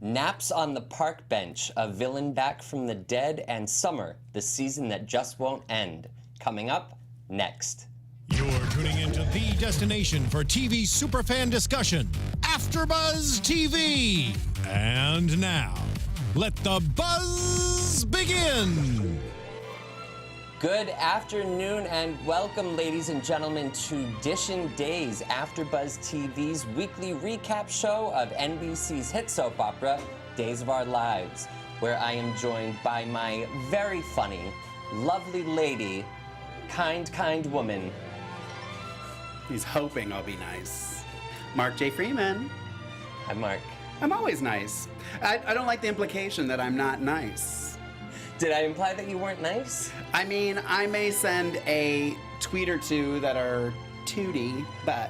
Naps on the Park Bench, a villain back from the dead, and Summer, the season that just won't end. Coming up next. You're tuning into the destination for TV superfan discussion, AfterBuzz TV. And now, let the buzz begin. Good afternoon and welcome, ladies and gentlemen, to DISHIN Days, AfterBuzz TV's weekly recap show of NBC's hit soap opera, Days of Our Lives, where I am joined by my very funny, lovely lady, kind woman. He's hoping I'll be nice. Mark J. Freeman. Hi, Mark. I'm always nice. I don't like the implication that I'm not nice. Did I imply that you weren't nice? I mean, I may send a tweet or two that are tooty, but...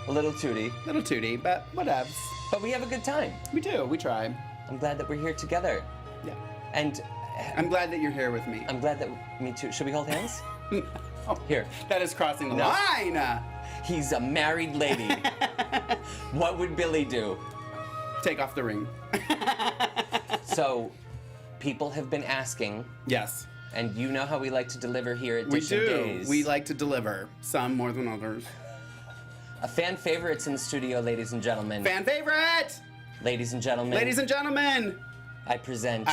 A little tooty. Little tooty, but whatevs. But we have a good time. We do, we try. I'm glad that we're here together. Yeah. And... I'm glad that you're here with me. I'm glad that... Me too. Should we hold hands? Oh, here. That is crossing the line! He's a married lady. What would Billy do? Take off the ring. So, people have been asking. Yes. And you know how we like to deliver here at DISHIN Days. We like to deliver. Some more than others. A fan favorite's in the studio, ladies and gentlemen. Fan favorite! Ladies and gentlemen. Ladies and gentlemen! I present.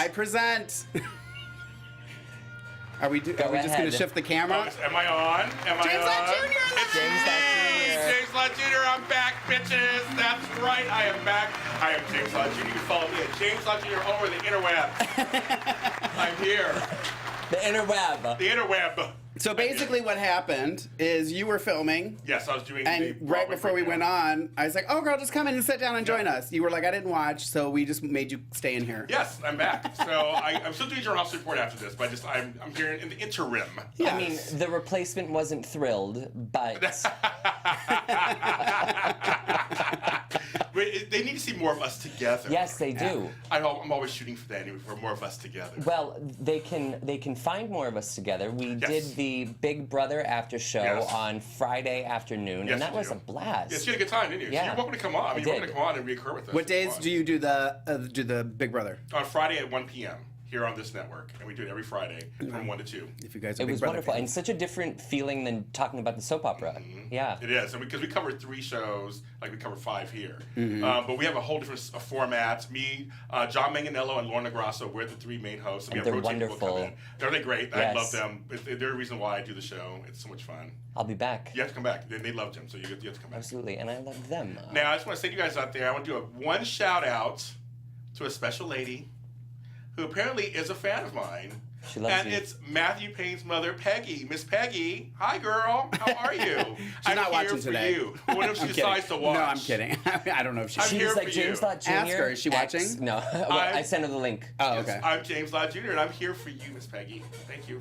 Are we just going to shift the camera? Oh, am I on? James Lott Jr. It's James Lott Jr. James Lott Jr. I'm back, bitches. That's right, I am back. I am James Lott Jr. You can follow me at James Lott Jr. over the interweb. I'm here. The interweb. The interweb. So basically what happened is you were filming. Yes, I was doing and the right before we went on, I was like, oh girl, just come in and sit down and join us. You were like, I didn't watch, so we just made you stay in here. Yes, I'm back. So I'm still doing General House Report after this, but I'm here in the interim. Yes. I mean, the replacement wasn't thrilled, but... They need to see more of us together. Yes, they do. I'm always shooting for that anyway, for more of us together. Well, they can find more of us together. We did the Big Brother after show on Friday afternoon, and that was a blast. Yes, you had a good time, didn't you? Yeah. So you're welcome to come on. I mean, you're welcome to come on and reoccur with us. What days do you do the Big Brother? On Friday at 1 p.m. here on this network, and we do it every Friday from 1 to 2. If you guys are It Big was Brother wonderful, fans. and such a different feeling than talking about the soap opera. Yeah. It is, because we cover 3 shows, like we cover 5 here. But we have a whole different format. Me, John Manganiello, and Lorna Grasso, we're the 3 main hosts. And they're wonderful. They're great. Yes. I love them. They're the reason why I do the show. It's so much fun. I'll be back. You have to come back. They loved him, so you have to come back. Absolutely, and I love them. Now, I just want to say to you guys out there, I want to do one shout out to a special lady who apparently is a fan of mine. She loves and you. it's Matthew Payne's mother, Peggy. Miss Peggy, hi girl, how are you? She's not watching today. You. What if she decides to watch? No, I'm kidding. I don't know if She's here like for James you. Lott Jr. Ask her, is she watching? No, well, I sent her the link. Oh, okay. I'm James Lott Jr. and I'm here for you, Miss Peggy. Thank you.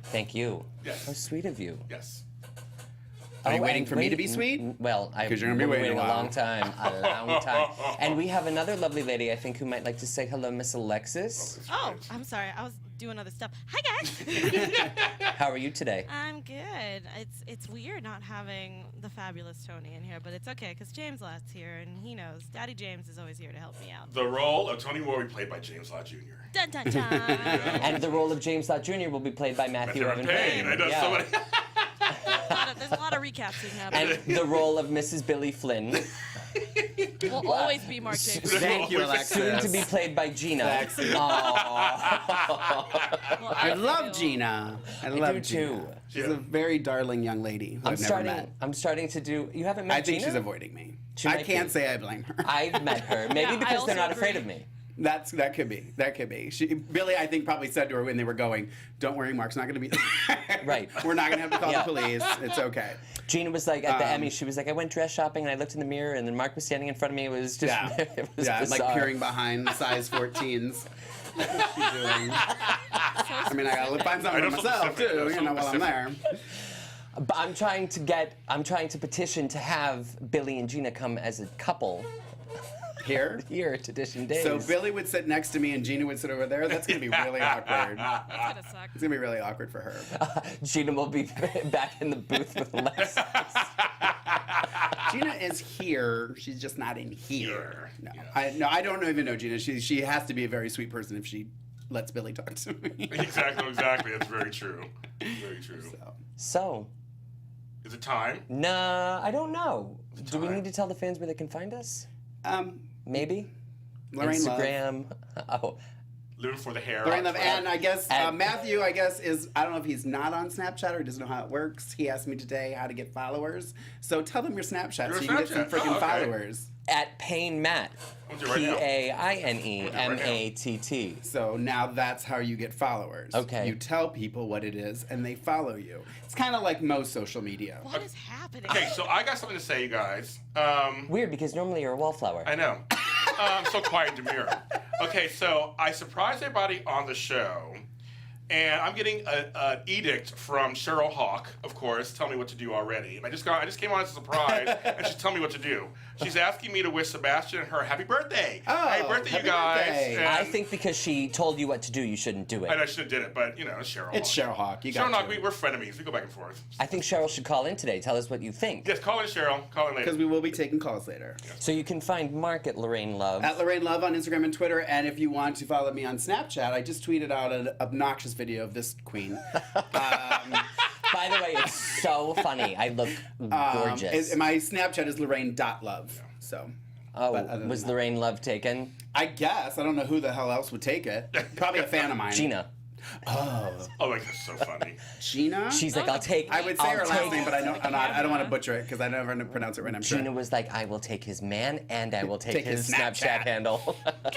Thank you. Yes. How sweet of you. Yes. Are you waiting for me to be sweet? Well, I've you're gonna be been waiting waiting a a while. long time. And we have another lovely lady, I think, who might like to say hello, Miss Alexis. Oh, I'm sorry. I was doing other stuff. Hi, guys. How are you today? I'm good. It's weird not having the fabulous Tony in here, but it's okay because James Lott's here and he knows. Daddy James is always here to help me out. The role of Tony will be played by James Lott Jr. Dun dun dun. And the role of James Lott Jr. will be played by Matthew Evan Payne. I know somebody. There's a lot of recaps in here. And the role of Mrs. Billy Flynn. Will always be Mark James. Thank you, Alexis. Soon to be played by Gina. I love Gina. I love do Gina. too. She's a very darling young lady who I've never met. I'm starting to do. You haven't met I think Gina? she's avoiding me. She I might can't be. say I blame her. I've met her. Maybe Yeah, I because they're also not afraid agree. of me. That could be. That could be. Billy, I think, probably said to her when they were going, "Don't worry, Mark's not going to be Right. We're not going to have to call the police. It's okay." Gina was like at the Emmy. She was like, I went dress shopping and I looked in the mirror and then Mark was standing in front of me. It was just, it was like bizarre. peering behind size 14s. What's she doing? I mean, I gotta find something for myself too, you know, while I'm there. But I'm trying to petition to have Billy and Gina come as a couple Here? here to DISHIN Days. So Billy would sit next to me and Gina would sit over there. That's going to be really awkward. That's gonna suck. It's going to be really awkward for her. Gina will be back in the booth with Alexis. Gina is here. She's just not in here. No, Yeah. I don't even know Gina. She has to be a very sweet person if she lets Billy talk to me. Exactly. That's very true. Very true. So, Is it time? nah, I don't know. Do we time. need to tell the fans where they can find us? Maybe? Lorraine Love. Instagram. Oh, Living for the hair. Lorraine on Love, Twitter. and I guess And- Matthew, I guess, is, I don't know if he's not on Snapchat or he doesn't know how it works. He asked me today how to get followers. So tell them your Snapchat Your so you can get some Snapchat. freaking Oh, okay. followers. at Paine Matt. I'll do it right now. P-A-I-N-E-M-A-T-T. So now that's how you get followers. Okay. You tell people what it is and they follow you. It's kind of like most social media. What is happening? Okay, so I got something to say, you guys. Weird, because normally you're a wallflower. I know. So quiet and demure. Okay, so I surprised everybody on the show, and I'm getting an edict from Cheryl Hawk, of course, tell me what to do already. And I just came on as a surprise, and she's telling me what to do. She's asking me to wish Sebastian and her happy birthday. Oh, happy birthday, happy you guys. birthday. And I think because she told you what to do, you shouldn't do it. I should have did it, but you know, it's Cheryl. It's Hawk. Cheryl Hawk. You got Cheryl Hawk, to. we're frenemies. We go back and forth. I think Cheryl should call in today. Tell us what you think. Yes, call in Cheryl. Call in later. Because we will be taking calls later. So you can find Mark at Lorraine Love. At Lorraine Love on Instagram and Twitter, and if you want to follow me on Snapchat, I just tweeted out an obnoxious video of this queen. By the way, it's so funny. I look gorgeous. My Snapchat is Lorraine.love. So, Oh, but other than was that- Lorraine Love taken? I guess. I don't know who the hell else would take it. Probably a fan of mine. Gina. Oh. Oh, like that's so funny. Gina? She's like, I'll take. I would say I'll her last take- name, but I don't want to butcher it because I never pronounce it right. I'm sure. Gina was like, I will take his man and I will take Take his his Snapchat Snapchat. handle. Dang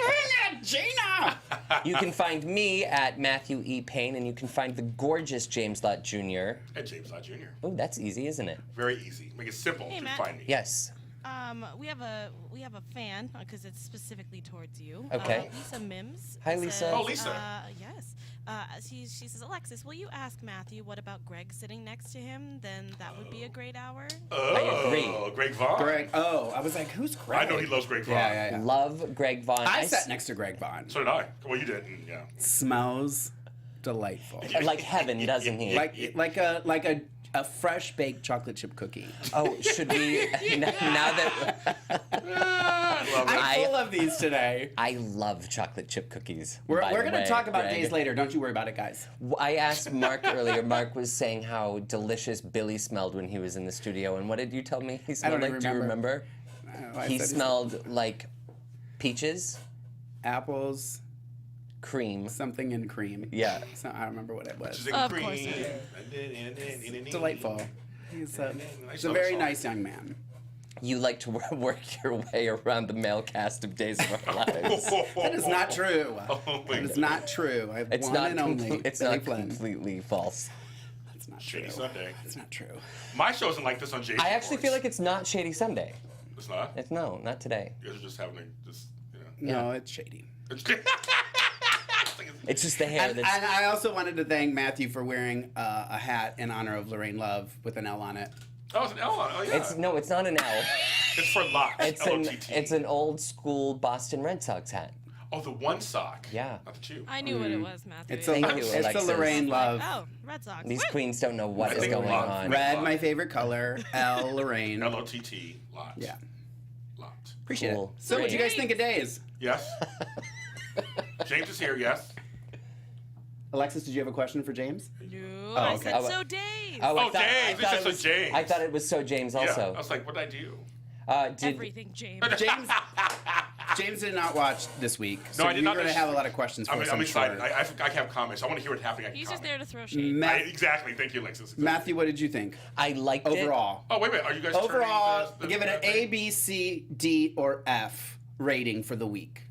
it, Gina! You can find me at Matthew E. Paine, and you can find the gorgeous James Lott Jr. And James Lott Jr. Oh, that's easy, isn't it? Very easy. Make it simple Hey, to Matt. find me. Yes. We have a fan because it's specifically towards you. Okay. Lisa Mims. Hi, Lisa. says, Oh, Lisa. Yes. She says, Alexis, will you ask Matthew what about Greg sitting next to him? Then that would be a great hour. Oh, agree. Greg Vaughn. Greg. Oh, I was like, who's Greg? I know he loves Greg Vaughn. Yeah. Love Greg Vaughn. I sat next to Greg Vaughn. So did I. Well, you did. And, yeah. Smells delightful. like heaven, doesn't he? like a fresh baked chocolate chip cookie. Oh, should we now that I love it. I'm full of these today. I love chocolate chip cookies. We're by going the to way, talk about Greg. days later. Don't you worry about it, guys. I asked Mark earlier. Mark was saying how delicious Billy smelled when he was in the studio, and what did you tell me he smelled don't like? even Do you remember. remember? I He said smelled like peaches, apples, cream. something in cream. Yeah. So I don't remember what it was. Just in Of cream. course it Delightful. He's a Nice very song. nice young man. You like to work your way around the male cast of Days of Our Lives. That is not true. Oh, my That is God. not true. I have It's one not. and only. It's Billy not Flynn. completely false. That's not Shady true. Sunday. That's not true. My show isn't like this on Jason. I actually feel like it's not Shady Sunday. It's not? It's no, not today. You guys are just having a, just, you know. No, it's shady. It's just the hair And, that's. and I also wanted to thank Matthew for wearing a hat in honor of Lorraine Love with an L on it. Oh, it's an L on it. Oh, yeah. It's not an L. It's for lots. L-O-T-T. It's an old school Boston Red Sox hat. Oh, the one sock. Yeah. Not the two. I knew what it was, Matthew. It's a, Thank you, it's a Alexis. Lorraine Love. Oh, Red Sox. These Woo! queens don't know what I is think going love. on. Red, my favorite color. L, Lorraine. L-O-T-T. Lot. Yeah. Lot. Appreciate Cool. it. So, what do you guys think of Days? Yes? James is here, yes? Alexis, did you have a question for James? No, Oh, I okay. said Oh, so Days. Oh, Oh, James. thought It's it just was, a James. I thought it was so James Yeah. also. I was like, what did I do? Did Everything, James. James did not watch this week, so No, I did you're not going to this- have a lot of questions for us. I'm excited. Sure. I have comments. I want to hear what's happening. I can He's just comment. there to throw shade. Exactly. Thank you, Alexis. Exactly. Matthew, what did you think? I liked it. Overall. Oh, wait a minute. Are you guys Overall, turning the give it an thing? A, B, C, D, or F rating for the week.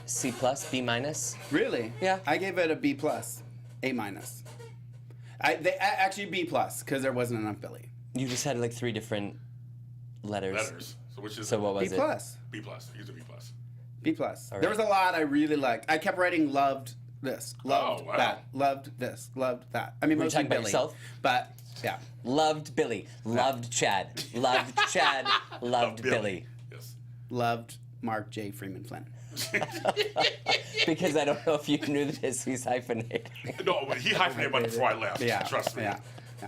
C plus, B minus. Really? Yeah. I gave it a B plus, A minus. Actually B plus because there wasn't enough Billy. You just had like 3 different letters. Letters. So which is So what B was it? plus. B plus. Use a B plus. B plus. All There right. was a lot I really liked. I kept writing loved this, loved Oh, wow. that, loved this, loved that. I mean, Were you mostly talking about Billy, yourself? but yeah. Loved Billy. Loved Chad. Loved Chad. Loved Billy. Yes. Loved Mark J. Freeman Flynn. Because I don't know if you knew this, he's hyphenated. No, he hyphenated one before I left. Yeah. Trust me. Yeah.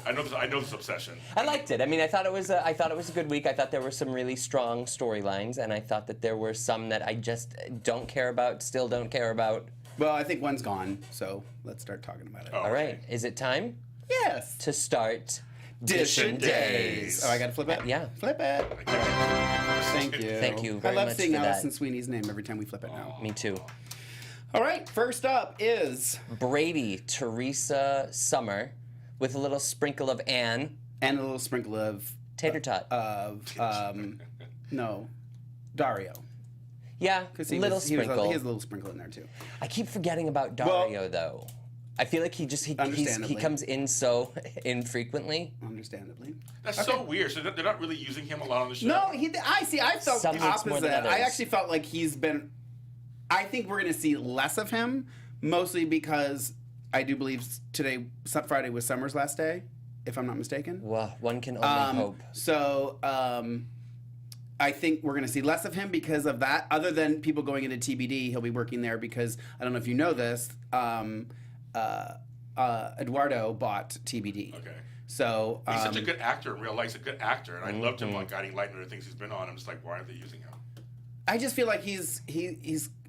I know this obsession. I liked it. I mean, I thought it was a good week. I thought there were some really strong storylines, and I thought that there were some that I just don't care about, still don't care about. Well, I think one's gone, so let's start talking about it. Oh. All right, is it time Yes. to start Dishin Days. Oh, I gotta flip it? Yeah. Flip it. Thank you. Thank you I very love much seeing for that. Allison Sweeney's name every time we flip it now. Me too. All right, first up is... Brady, Teresa, Summer, with a little sprinkle of Anne. And a little sprinkle of... Tater tot. No, Dario. Yeah, little sprinkle. He has a little sprinkle in there, too. I keep forgetting about Dario, though. I feel like he Understandably. comes in so infrequently. Understandably. That's so weird. So they're not really using him a lot on the show. No, I felt Some the weeks more than opposite. I others. actually felt like he's been... I think we're going to see less of him, mostly because I do believe today, Friday, was Summer's last day, if I'm not mistaken. Well, one can only hope. So I think we're going to see less of him because of that. Other than people going into TBD, he'll be working there because, I don't know if you know this, Eduardo bought TBD. Okay. So He's such a good actor in real life. He's a good actor, and I loved him on Guiding Light and other things he's been on. I'm just like, why aren't they using him? I just feel like he's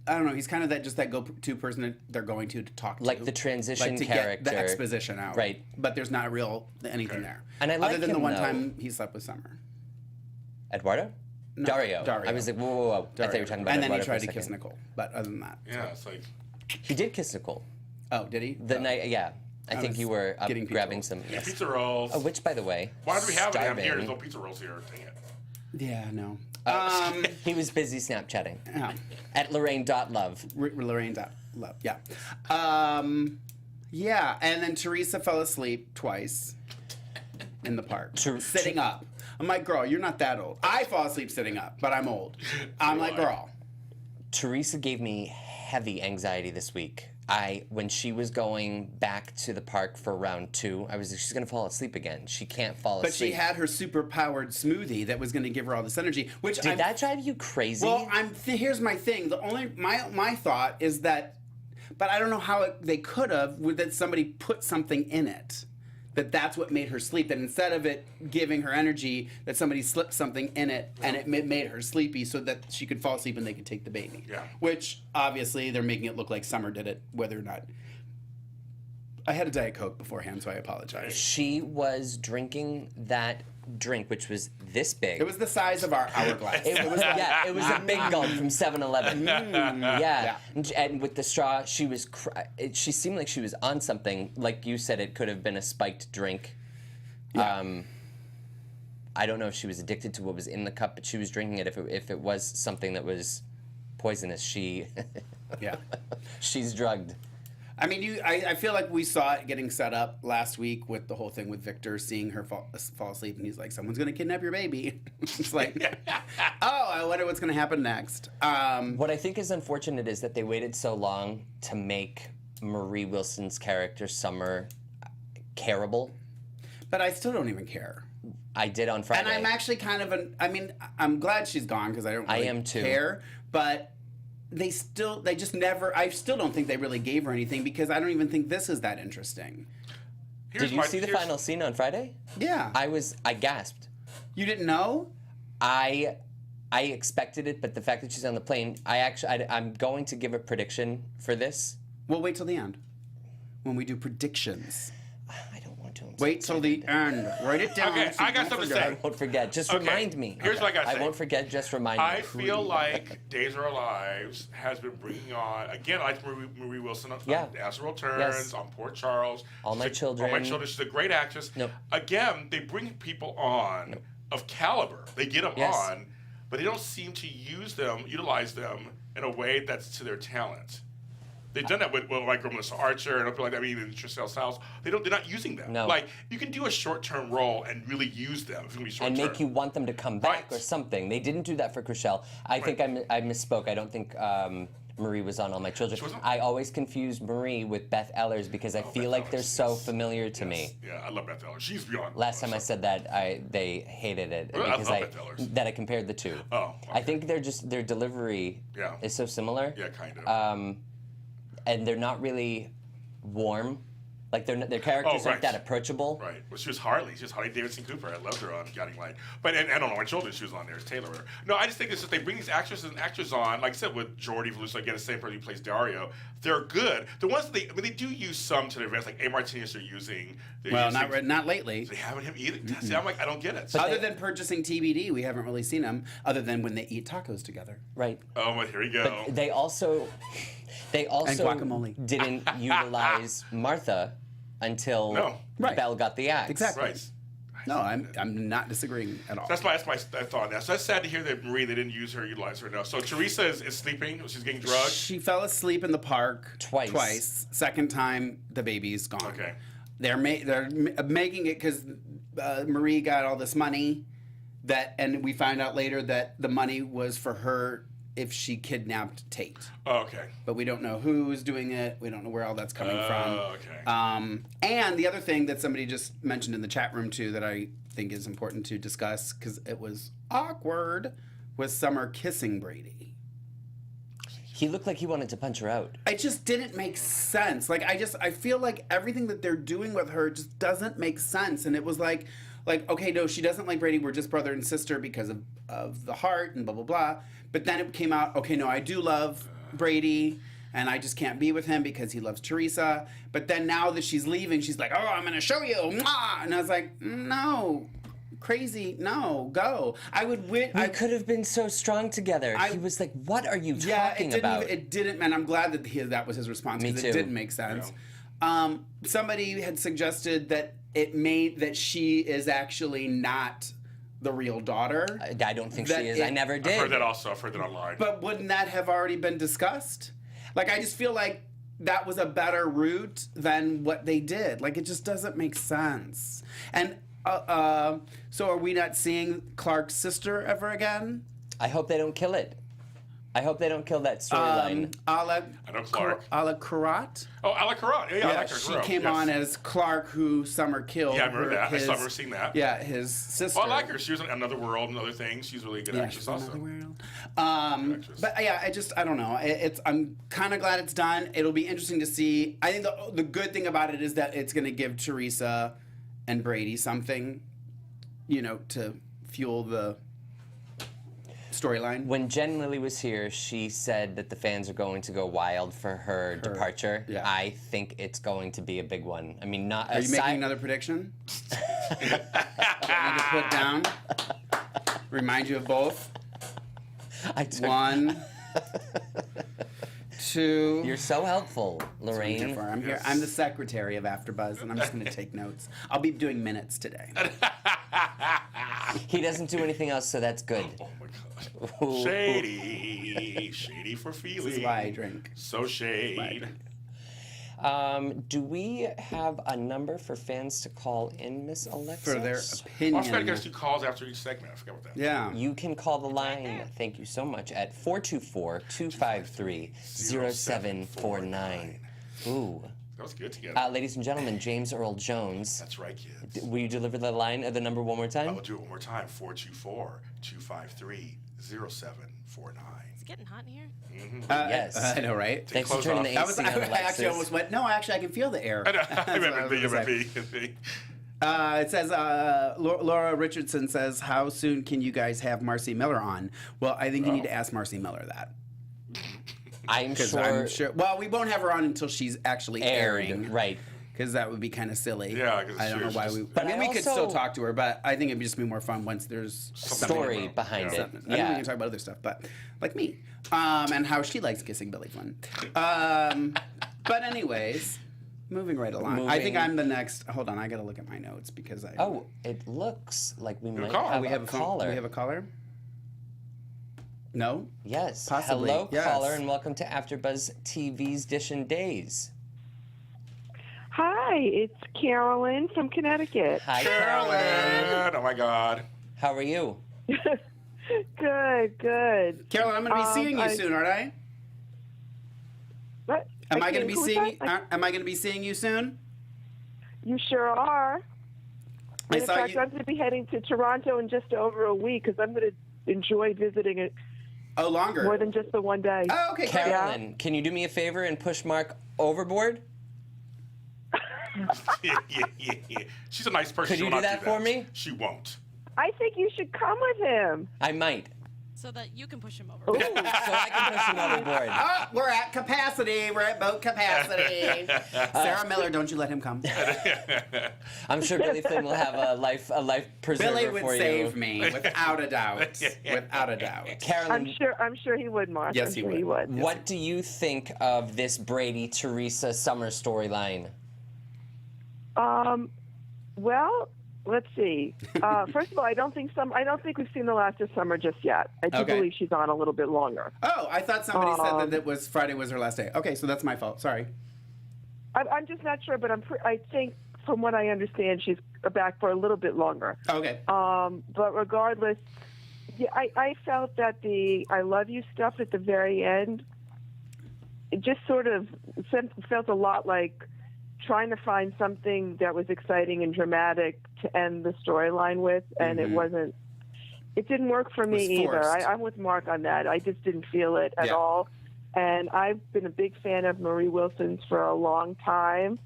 I don't know, he's kind of that go-to person that they're going to talk to. Like the transition like to character. get the exposition out. Right. But there's not anything Okay. there. And I like other than the him, one though. time he slept with Summer. Eduardo? Dario. Dario. I was like, whoa. I thought you were talking about and then Eduardo he tried for to a kiss second. Nicole. But other than that. Yeah, it's like... He did kiss Nicole. Oh, did he? The night, yeah. I think was you were up getting pizza grabbing rolls. some. Yeah, Yes. pizza rolls. Oh, which, by the way, Why do we have them here? There's starving. no pizza rolls here. Dang it. Yeah, no. He was busy Snapchatting Yeah. at Lorraine.love. Lorraine love. Yeah. Yeah, and then Teresa fell asleep twice in the park. Sitting up. I'm like, girl, you're not that old. I fall asleep sitting up, but I'm old. I'm like, girl. Teresa gave me heavy anxiety this week. When she was going back to the park for round 2, I was like, she's gonna fall asleep again. She can't fall But asleep. she had her super powered smoothie that was going to give her all this energy. Which Did that drive you crazy? Well, here's my thing. The only my thought is that, but I don't know how they could have. That somebody put something in it. That's what made her sleep. That instead of it giving her energy, that somebody slipped something in it and it made her sleepy so that she could fall asleep and they could take the baby. Yeah. Which obviously they're making it look like Summer did it, whether or not. I had a Diet Coke beforehand, so I apologize. she was drinking that drink, which was this big. It was the size of our hourglass. It was it was a big gulp from 7-Eleven. Yeah. And with the straw, she she seemed like she was on something. Like you said, it could have been a spiked drink. Yeah. I don't know if she was addicted to what was in the cup, but she was drinking it. If it was something that was poisonous, Yeah. she's drugged. I mean, I feel like we saw it getting set up last week with the whole thing with Victor seeing her fall asleep, and he's like, "Someone's gonna kidnap your baby." It's like, oh, I wonder what's gonna happen next. What I think is unfortunate is that they waited so long to make Marie Wilson's character Summer careable. But I still don't even care. I did on Friday. And I'm actually kind of I'm glad she's gone because I don't really am too. care. But they just never. I still don't think they really gave her anything because I don't even think this is that interesting. Did you see the final scene on Friday? Yeah. I gasped. You didn't know? I expected it, but the fact that she's on the plane, I'm going to give a prediction for this. We'll wait till the end when we do predictions. I don't want to. Wait till the end. Write it down. Okay, so I you got don't something to forget. say. I won't forget. Just Okay, remind me. here's what I gotta say. I won't forget. Just remind I me. feel like Days of Our Lives has been bringing on, again, I like Marie Wilson on Yeah. Astral Turns, Yes. on Port Charles. All My Children. All My Children. She's a great actress. Nope. Again, they bring people on of caliber. They get them Yes. on, but they don't seem to utilize them in a way that's to their talent. They've done that with like Melissa Archer and people like that. I mean, even Tricelle Stiles. They're not using them. No. Like you can do a short-term role and really use them. It's gonna be short-term. And make you want them to come back Right. or something. They didn't do that for Chriselle. I think I misspoke. I don't think Marie was on All My Children. She wasn't? I always confused Marie with Beth Ellers because I feel Beth like they're Ellers, so yes. familiar to me. Yeah, I love Beth Ellers. She's beyond. Last time I said that, they hated it Really? I because love Beth Ellers. that I compared the two. Oh, I okay. think their delivery Yeah. is so similar. Yeah, kind of. And they're not really warm. Like their characters right. aren't that approachable. Right. Well, she was Harley. She was Harley Davidson Cooper. I loved her on Guiding Light. But and I don't know what children she was on there. It's Taylor. No, I just think it's just they bring these actresses and actors on. Like I said with Jordy Veloso, again, the same person who plays Dario. They're good. The ones that they do use some to their advantage. Like A. Martinez are using. Well, not lately. They haven't him either. See, I'm like, I don't get it. Other than purchasing TBD, we haven't really seen them. Other than when they eat tacos together. Right. Oh, well, here we go. But they also guacamole. didn't utilize Martha until Right. Belle got the axe. Exactly. Right. No, I'm not disagreeing at all. That's my thought on that. So that's sad to hear that Marie, they didn't use her, utilize her enough. So Teresa is sleeping. She's getting drugged. She fell asleep in the park Twice. Second time, the baby's gone. Okay. They're making it because Marie got all this money and we find out later that the money was for her if she kidnapped Tate. Oh, okay. But we don't know who's doing it. We don't know where all that's coming from. Okay. And the other thing that somebody just mentioned in the chat room too that I think is important to discuss because it was awkward was Summer kissing Brady. He looked like he wanted to punch her out. It just didn't make sense. Like I feel like everything that they're doing with her just doesn't make sense. And it was like okay, no, she doesn't like Brady. We're just brother and sister because of the heart and blah blah blah. But then it came out, okay, no, I do love Brady, and I just can't be with him because he loves Teresa. But then now that she's leaving, she's like, oh, I'm going to show you. Mwah! And I was like, no, crazy, no, go. We could have been so strong together. He was like, what are you talking about? It didn't, and I'm glad that that was his response because it didn't make sense. Yeah. Somebody had suggested that that she is actually not the real daughter. I don't think she is. I never did. I've heard that also. I've heard that online. But wouldn't that have already been discussed? Like, I just feel like that was a better route than what they did. Like, it just doesn't make sense. And so are we not seeing Clark's sister ever again? I hope they don't kill it. I hope they don't kill that storyline. I know Clark. Ala Karat? Oh, Ala Karat. Yeah, I like her. She came on as Clark, who Summer killed. Yeah, I remember that. I remember seeing that. Yeah, his sister. Well, I like her. She was in Another World and other things. She's a really good actress also. Another World. But yeah, I don't know. I'm kind of glad it's done. It'll be interesting to see. I think the good thing about it is that it's going to give Teresa and Brady something, to fuel the storyline. When Jen Lilly was here, she said that the fans are going to go wild for her departure. Yeah. I think it's going to be a big one. I mean, not. Are you making another prediction? Want me to put down? Remind you of both. One, two. You're so helpful, Lorraine. I'm here. I'm the secretary of AfterBuzz, and I'm just going to take notes. I'll be doing minutes today. He doesn't do anything else, so that's good. Oh my God. Shady for feeling. This is why I drink. So shade. Do we have a number for fans to call in, Miss Alexis? For their opinion. I forgot to get 2 calls after each segment. I forgot about that. Yeah. You can call the line, thank you so much, at 424-253-0749. Ooh. That was good together. Ladies and gentlemen, James Earl Jones. That's right, kids. Will you deliver the line of the number one more time? I will do it one more time. 424-253-0749. It's getting hot in here. Yes. I know, right? Thanks for clothes turning off. the AC on, I Alexis. actually almost went, no, I can feel the air. I That's what I was gonna say. It says, Laura Richardson says, how soon can you guys have Marcy Miller on? Well, I think you need to ask Marcy Miller that. I'm I'm sure. Well, we won't have her on until she's actually airing. Right. Because that would be kind of silly. Yeah, 'cause I don't know why we. But I mean, I we could also- still talk to her, but I think it'd just be more fun once there's Story behind it. I mean, we can talk about other stuff, but like me, and how she likes kissing Billy Flynn. But anyways, moving right along. I think I'm the next. Hold on, I gotta look at my notes because I. Oh, it looks like we might call. have, we have a phone- caller. We have a caller. No. Yes. Possibly, Hello, yes. caller, and welcome to AfterBuzz TV's DISHIN Days. Hi, it's Carolyn from Connecticut. Hi, Carolyn! Oh my God. How are you? Good. Carolyn, I'm going to be seeing you soon, aren't I? What? Am I going to be who's seeing? that? Am I going to be seeing you soon? You sure are. I And in saw fact, you. I'm going to be heading to Toronto in just over a week because I'm going to enjoy visiting it Oh, longer. more than just the one day. Oh, okay. Carolyn, can you do me a favor and push Mark overboard? Yeah. She's a nice person. Could She you will do not that for me? She won't. I think you should come with him. I might. So that you can push him over. Ooh. So I can push him overboard. Oh, we're at capacity. We're at boat capacity. Sarah Miller, don't you let him come. I'm sure Billy Flynn will have a life preserver Billy would for you. save me, without a doubt. Without a doubt. Carolyn, I'm sure he would, Mark. Yes, I'm he sure would. he would. what do you think of this Brady Teresa Summer storyline? Well, let's see. First of all, I don't think we've seen the last of Summer just yet. I do Okay. believe she's on a little bit longer. Oh, I thought somebody said that Friday was her last day. Okay, so that's my fault. Sorry. I'm just not sure, but I think from what I understand, she's back for a little bit longer. Okay. But regardless, yeah, I felt that the "I love you" stuff at the very end, it just sort of felt a lot like trying to find something that was exciting and dramatic to end the storyline with, and it didn't work for me was either. forced. I'm with Mark on that. I just didn't feel it at all. And I've been a big fan of Marie Wilson's for a long time,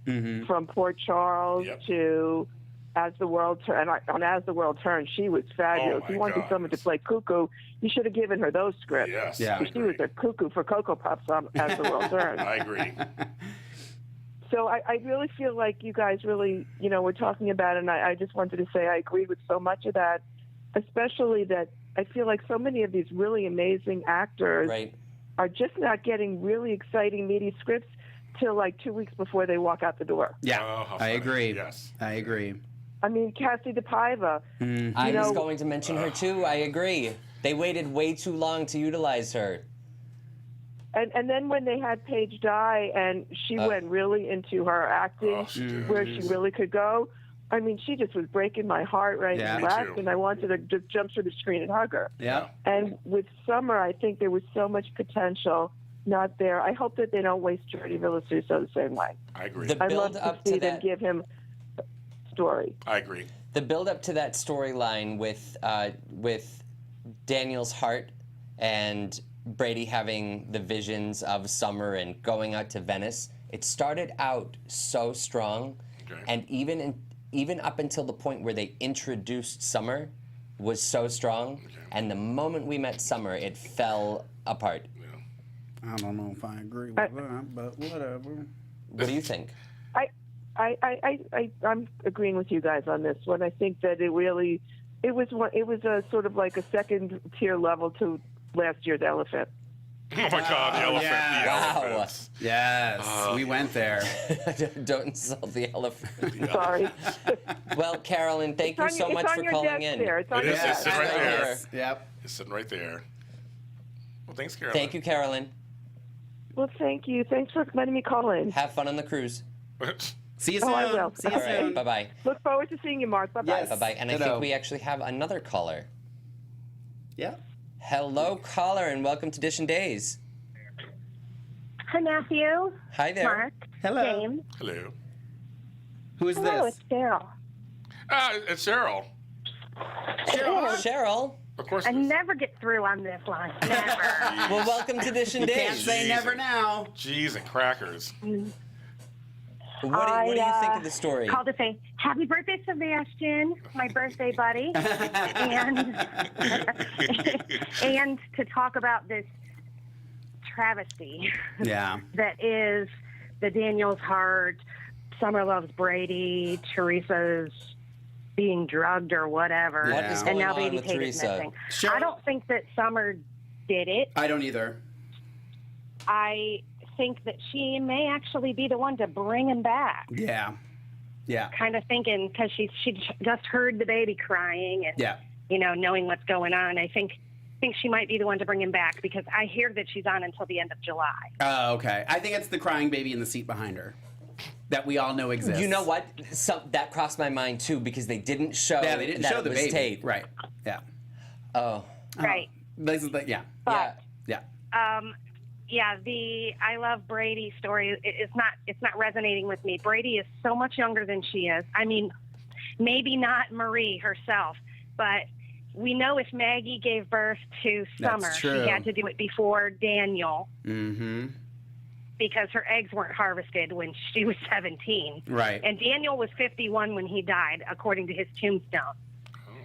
from Port Charles to As the World Turns. And on As the World Turns, she was fabulous. Oh, If you my wanted God. someone to play cuckoo, you should have given her those scripts. Yes. Yeah. I She was agree. a cuckoo for Cocoa Puffs on As the World Turns. I agree. So I really feel like you guys really, were talking about it, and I just wanted to say I agree with so much of that, especially that I feel like so many of these really amazing actors Right. are just not getting really exciting, meaty scripts till like 2 weeks before they walk out the door. Yeah, Oh, how I funny. agree. Yes. I agree. I mean, Cassie DePaiva. I was know- going to mention her too. I agree. They waited way too long to utilize her. And then when they had Paige die and she went really into her acting, Oh, she did. where she really could go, I mean, she just was breaking my heart right Yeah. and Me left, too. and I wanted to just jump through the screen and hug her. Yeah. And with Summer, I think there was so much potential not there. I hope that they don't waste Jordi Vilasuso the same way. I agree. The I'd love build to up see to them that. give him a story. I agree. The build up to that storyline with Daniel's heart and Brady having the visions of Summer and going out to Venice, it started out so strong, Okay. and even up until the point where they introduced Summer was so strong, and the moment we met Summer, it fell apart. I don't know if I agree with that, but whatever. What do you think? I'm agreeing with you guys on this one. I think that it was a sort of like a second tier level to last year's Elephant. Oh my God, the elephant. yeah. The Wow. elephants. Yes, we went there. Don't insult the elephant. Sorry. Well, Carolyn, thank you so much for calling in. There. It's on It your is, desk. it's right there. Yes. Yep. It's sitting right there. Well, thanks, Carolyn. Thank you, Carolyn. Well, thank you. Thanks for letting me call in. Have fun on the cruise. See you Oh, soon. I will. See you All right, soon. bye-bye. Look forward to seeing you, Mark. Bye-bye. Yes. Bye-bye. And I Ditto. think we actually have another caller. Yeah. Hello, caller, and welcome to DISHIN Days. Hi, Matthew. Hi there. Mark. Hello. James. Hello. Who is Hello, this? it's Daryl. It's Cheryl. Cheryl. Of course. I it is. never get through on this line. Never. Well, welcome to DISHIN Days. Can't say never now. Cheese and crackers. What do you think of the story? Called to say, happy birthday, Sebastian, my birthday buddy. and to talk about this travesty Yeah. that is the Daniel's Heart, Summer Loves Brady, Teresa's being drugged or whatever. What is and going now on Baby with Kate is Teresa? missing. Sure. I don't think that Summer did it. I don't either. I think that she may actually be the one to bring him back. Yeah. Yeah. Kind of thinking because she just heard the baby crying and Yeah. knowing what's going on. I think she might be the one to bring him back because I hear that she's on until the end of July. Oh, okay. I think it's the crying baby in the seat behind her that we all know exists. You know what? That crossed my mind too because they didn't show Yeah, they didn't that show it the was baby. Tate. Right. Yeah. Oh. Right. This is Yeah. Yeah. Yeah, the I Love Brady story it's not resonating with me. Brady is so much younger than she is. I mean, maybe not Marie herself, but we know if Maggie gave birth to That's Summer, true. she had to do it before Daniel. Mm-hmm. because her eggs weren't harvested when she was 17. Right. And Daniel was 51 when he died, according to his tombstone.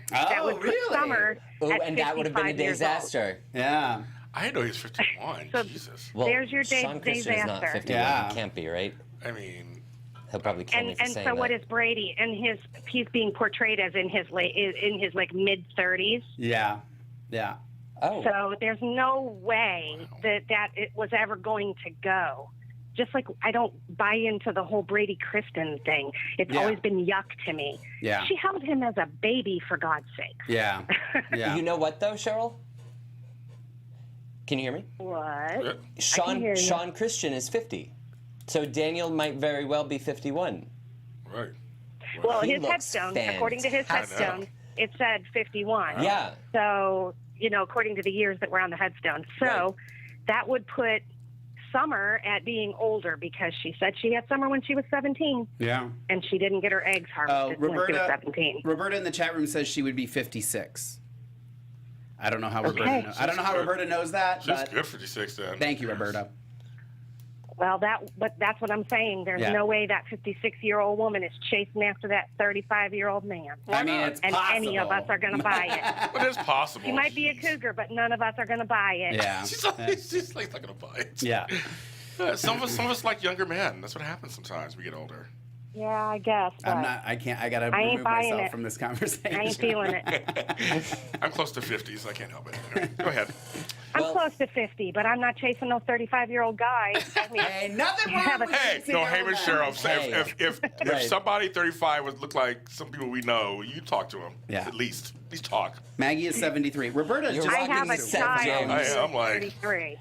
That Oh, would put really? Summer Oh, at and that would have been a 55 years disaster. Yeah. I didn't know he was 51. So- Jesus. Well, There's your Sean Christian is not disaster. 51. Yeah. He can't be, right? I mean, He'll probably kill me And for and saying so that. what is Brady? And he's being portrayed as in his like mid 30s. Yeah. Yeah. Oh. So there's no way that it was ever going to go. Just like I don't buy into the whole Brady Kristen thing. It's Yeah. always been yuck to me. Yeah. She held him as a baby, for God's sake. Yeah. Yeah. You know what, though, Cheryl? Can you hear me? What? Sean hear you. Sean Christian is 50. So Daniel might very well be 51. right. Well, He his looks headstone, according to his fantastic. headstone, it said 51. Yeah. So, according to the years that were on the headstone. So Right. that would put Summer at being older because she said she had Summer when she was 17 Yeah. and she didn't get her eggs harvested when she was 17. Roberta in the chat room says she would be 56. I don't know how Roberta Okay. knows. I don't know how Roberta knows that, She's but good 56 then. thank you, Roberta. Well, but that's what I'm saying. There's Yeah. no way that 56-year-old woman is chasing after that 35-year-old man. I mean, it's And possible. any of us are going to buy it. But it's possible. She might be a cougar, but none of us are going to buy it. Yeah. She's like not gonna buy it. Yeah. Some of us like younger men. That's what happens sometimes as we get older. Yeah, I guess. But I gotta I ain't remove buying myself it. from this conversation. I ain't feeling it. I'm close to 50, so I can't help it. Anyway, go ahead. I'm Well- close to 50, but I'm not chasing no 35-year-old guy. I mean, Hey, nothing wrong Yeah, with but- Hey, no, Heyman Sheriff. Hey. If Right. somebody 35 would look like some people we know, you talk to them. Yeah. At least talk. Maggie is 73. Roberta You're just I have a Seth child James. who's I'm like- 33.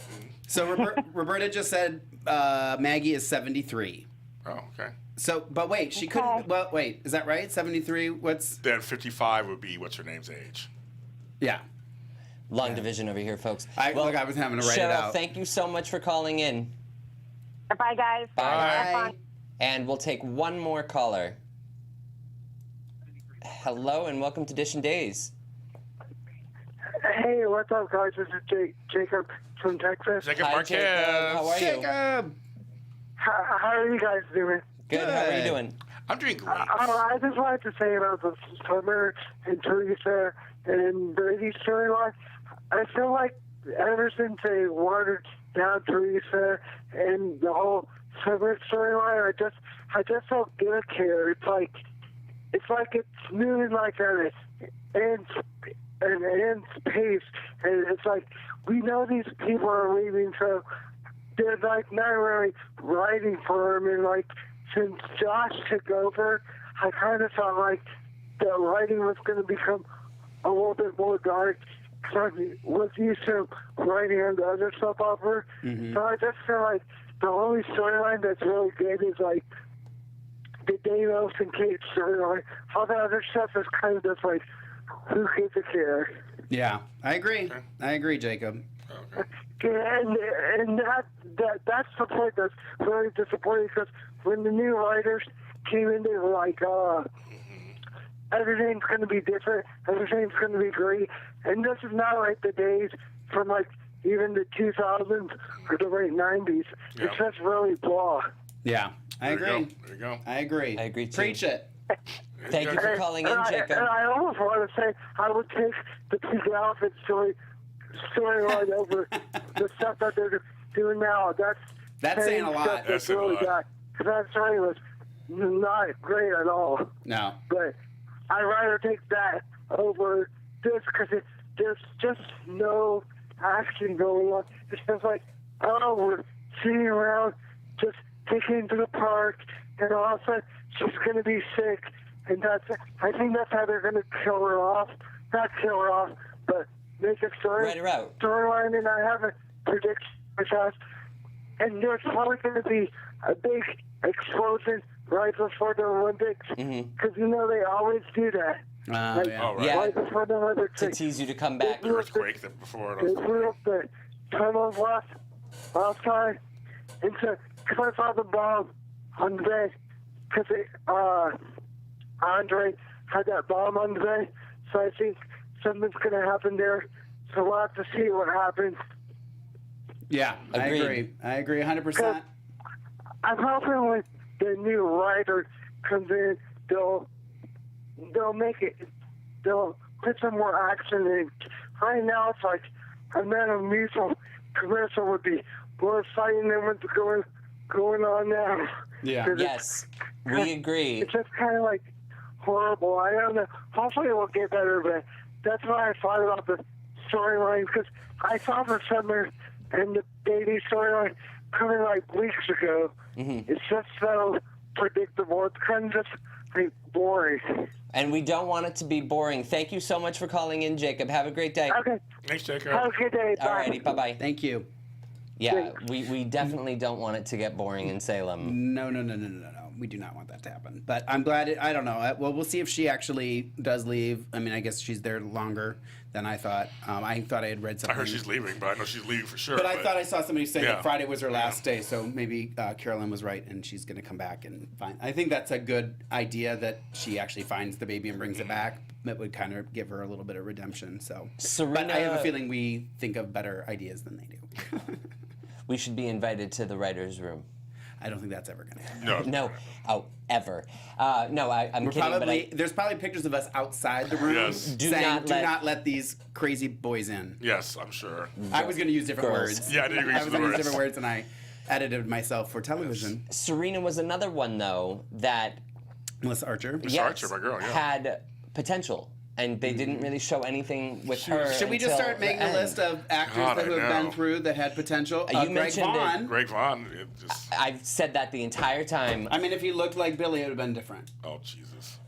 so Roberta just said Maggie is 73. Oh, okay. So, but wait, she couldn't. Well, wait, is that right? 73. What's? Then 55 would be what's her name's age. Yeah. Long division over here, folks. I was having to write Cheryl, it out. thank you so much for calling in. Bye, guys. Bye. Have fun. And we'll take one more caller. Hello and welcome to Dishin Days. Hey, what's up, guys? This is Jacob from Texas. Jacob Hi, Marquez. Jacob. How are you? Jacob. How are you guys doing? Good. How are you Good. doing? I'm doing great. I just wanted to say about the Summer and Teresa and Brady's storyline. I feel like ever since they watered down Teresa and the whole Summer storyline, I just don't give a care. It's like it's moving like an ant's pace, and it's like we know these people are leaving, so they're like not really writing for him. And like since Josh took over, I kind of felt like the writing was going to become a little bit more dark. Because I was used to writing on the other soap opera, so I just feel like the only storyline that's really good is like the Danos and Kate storyline. All the other stuff is kind of just like, who gives a care? Yeah, I agree. I agree, Jacob. Okay. And that's the point that's really disappointing, because when the new writers came in, they were like, everything's going to be different, everything's going to be great, and this is not like the days from like even the 2000s or the late 90s. Yeah. It's just really blah. Yeah, I There you agree. go. There you go. I agree. I agree, too. Preach it. Thank you for calling in, Jacob. And I almost want to say I would take the Pete Outfit storyline over the stuff that they're doing now. That's saying a lot. stuff That's saying a really lot. bad. Because that story was not great at all. No. But I'd rather take that over this, because there's just no action going on. It's just like, oh, we're sitting around just taking to the park, and all of a sudden she's going to be sick, and I think that's how they're going to kill her off. Not kill her off, but make a Write her out. storyline, and I have a prediction for that. And there's probably going to be a big explosion right before the Olympics, because they always do that. Like, Yeah. Oh, right. Yeah. right before the Olympics. To tease you to come back. The earthquake that before They it. blew up the tunnels last time. And so, because I saw the bomb on the day, because Andre had that bomb on the day, so I think something's going to happen there. So we'll have to see what happens. Yeah, I Agreed. agree. I agree 100%. I'm hoping when the new writer comes in, they'll make it, they'll put some more action in. Right now, it's like a Metamucil commercial would be more exciting than what's going on now. Yeah. 'Cause Yes, we agree. it's just kind of like horrible. I don't know. Hopefully it will get better, but that's what I thought about the storyline, because I saw the Summer and the baby storyline coming like weeks ago. It's just so predictable. It's kind of just like boring. And we don't want it to be boring. Thank you so much for calling in, Jacob. Have a great day. Okay. Thanks, Jacob. Have a good day. Bye. Alrighty, bye-bye. Thank you. Yeah, we definitely don't want it to get boring in Salem. No. We do not want that to happen. But I'm glad. I don't know. Well, we'll see if she actually does leave. I mean, I guess she's there longer than I thought. I thought I had read I something. heard she's leaving, but I know she's leaving for sure. But I thought I saw somebody say Yeah. that Friday was her last day, so maybe Carolyn was right, and she's going to come back and find. I think that's a good idea that she actually finds the baby and brings it back. That would kind of give her a little bit of redemption. So, but I have a feeling we think of better ideas than they do. We should be invited to the writer's room. I don't think that's ever going to happen. No. No, oh, ever. No, I'm kidding, Probably, but there's probably pictures of us outside the room Yes. saying, Do "Do not not let these crazy boys in." Yes, I'm sure. I was going to use different Girls. words. Yeah, I knew you were I was using going to use words. different words, and I edited myself for television. Serena was another one, though, that Melissa Archer. Miss Archer, my girl, yeah. had potential. And they didn't really show anything with her. Should we just until start making the a end. list of actors God, that I have know. been through that had potential? You Greg mentioned it. Vaughn. Greg Vaughn, it just, I've said that the entire time. I mean, if he looked like Billy, it would have been different. oh, Jesus.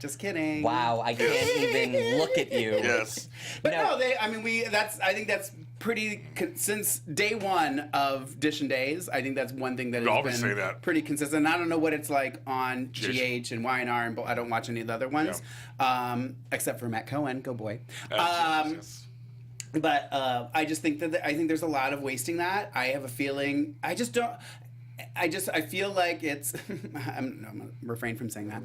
Just kidding. Wow, I can't even look at you. Yes. But no, I think that's pretty, since day one of DISHIN Days, I think that's one thing that We has always been say that. pretty consistent. I don't know what it's like on GH. GH and YNR, and I don't watch any of the other ones, except for Matt Cohen. Go boy. Yes. But I just think I think there's a lot of wasting that. I have a feeling. I feel like it's. I'm gonna refrain from saying that.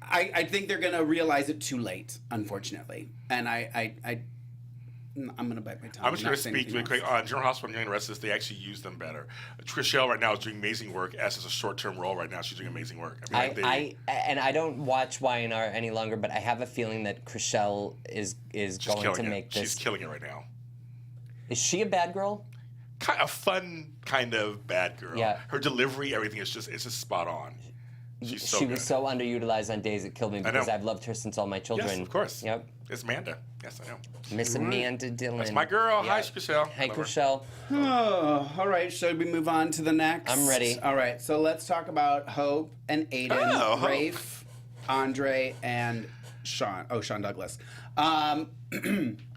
I think they're gonna realize it too late, unfortunately, and I'm gonna bite my tongue. I'm just and going not to say speak really anything quick on General Hospital and Young and Restless. They actually use them better. Trishelle right now is doing amazing work as a short-term role right now. She's doing amazing work. I don't watch YNR any longer, but I have a feeling that Chriselle is she's going to killing make it. this. She's killing it right now. Is she a bad girl? Kind of fun, kind of bad girl. Yeah. Her delivery, everything is just spot on. She's so she good. was so underutilized on Days It Killed Me because know. I've loved her since all my children. Yes, of course. Yep. It's Amanda. Yes, I know. Miss Amanda Dillon. That's my girl. Yeah. Hi, Trishelle. Hi, Love her. Chriselle. Oh, all right. Should we move on to the next? I'm ready. All right. So let's talk about Hope and Aiden, Oh, Hope. Rafe, Andre, and Sean. Oh, Sean Douglas. If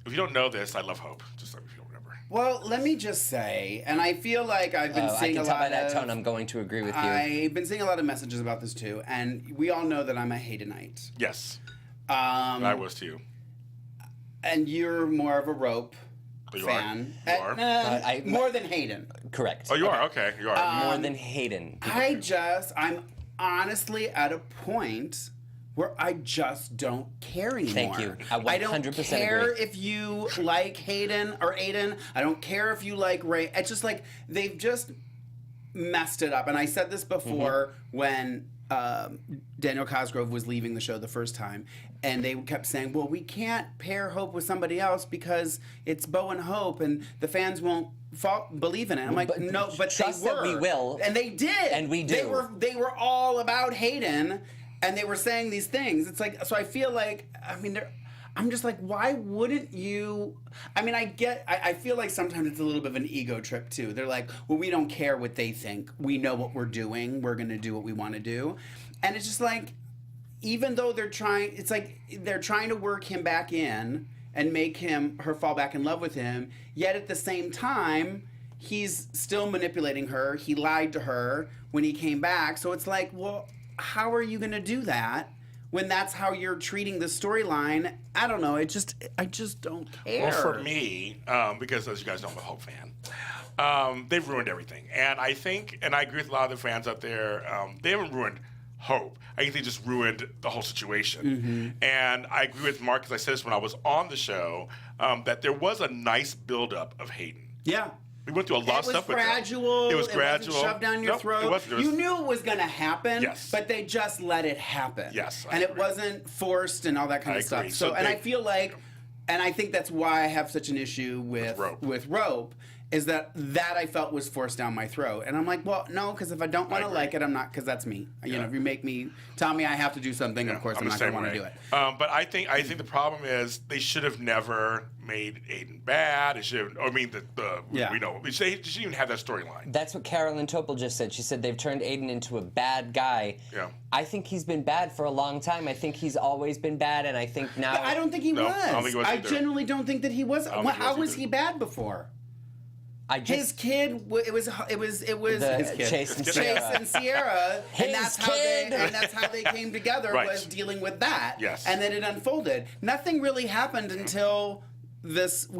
you don't know this, I love Hope. Just like if you don't remember. Well, let me just say, and I feel like I've been I seeing can a tell lot by that of. tone I'm going to agree with you. I've been seeing a lot of messages about this too, and we all know that I'm a Haydenite. Yes. I was too. And you're more of a Rope You fan. are? You are? More than Hayden. Correct. Oh, you are? Okay. You are. More than Hayden. I'm honestly at a point where I just don't care anymore. Thank you. I 100% I don't care agree. if you like Hayden or Aiden. I don't care if you like Ray. It's just like they've just messed it up. And I said this before when Daniel Cosgrove was leaving the show the first time, and they kept saying, well, we can't pair Hope with somebody else because it's Bo and Hope and the fans won't believe in it. I'm like, But no, but trust they that were. we will. And they did. And we do. They were all about Hayden, and they were saying these things. It's like, so I feel like, I'm just like, why wouldn't you? I mean, I feel like sometimes it's a little bit of an ego trip too. They're like, well, we don't care what they think. We know what we're doing. We're going to do what we want to do. And it's just like, even though they're trying, it's like they're trying to work him back in and make her fall back in love with him. Yet at the same time, he's still manipulating her. He lied to her when he came back. So it's like, well, how are you going to do that when that's how you're treating the storyline? I don't know. I just don't care. Well, for me, because as you guys know, I'm a Hope fan, they've ruined everything. And I think, and I agree with a lot of the fans out there, they haven't ruined Hope. I think they just ruined the whole situation. And I agree with Mark, because I said this when I was on the show, that there was a nice buildup of Hayden. Yeah. We went through a lot of stuff with them. Gradual. It was gradual. Wasn't shoved down your Nope, throat. it wasn't. You knew it was going to happen. Yes. But they just let it happen. Yes, I and agree. it wasn't forced and all that kind I of stuff. agree. So, So and they- I feel like, and I think that's why I have such an issue with rope. Is that I felt was forced down my throat. And I'm like, well, no, because if I don't want to like it, I'm not, because that's me. You know, if you make me, tell me I have to do something, of course I'm not going to want to do it. But I think the problem is they should have never made Aiden bad. It should have, we know. They shouldn't even have that storyline. That's what Carolyn Topol just said. She said they've turned Aiden into a bad guy. Yeah. I think he's been bad for a long time. I think he's always been bad, and I think now... But I don't think he was. I don't think he was I either. genuinely don't think that he was. How was he bad before? His kid, it was his kid. Chase and Sierra, and that's how they came together Right. was dealing with that. Yes. And then it unfolded. Nothing really happened until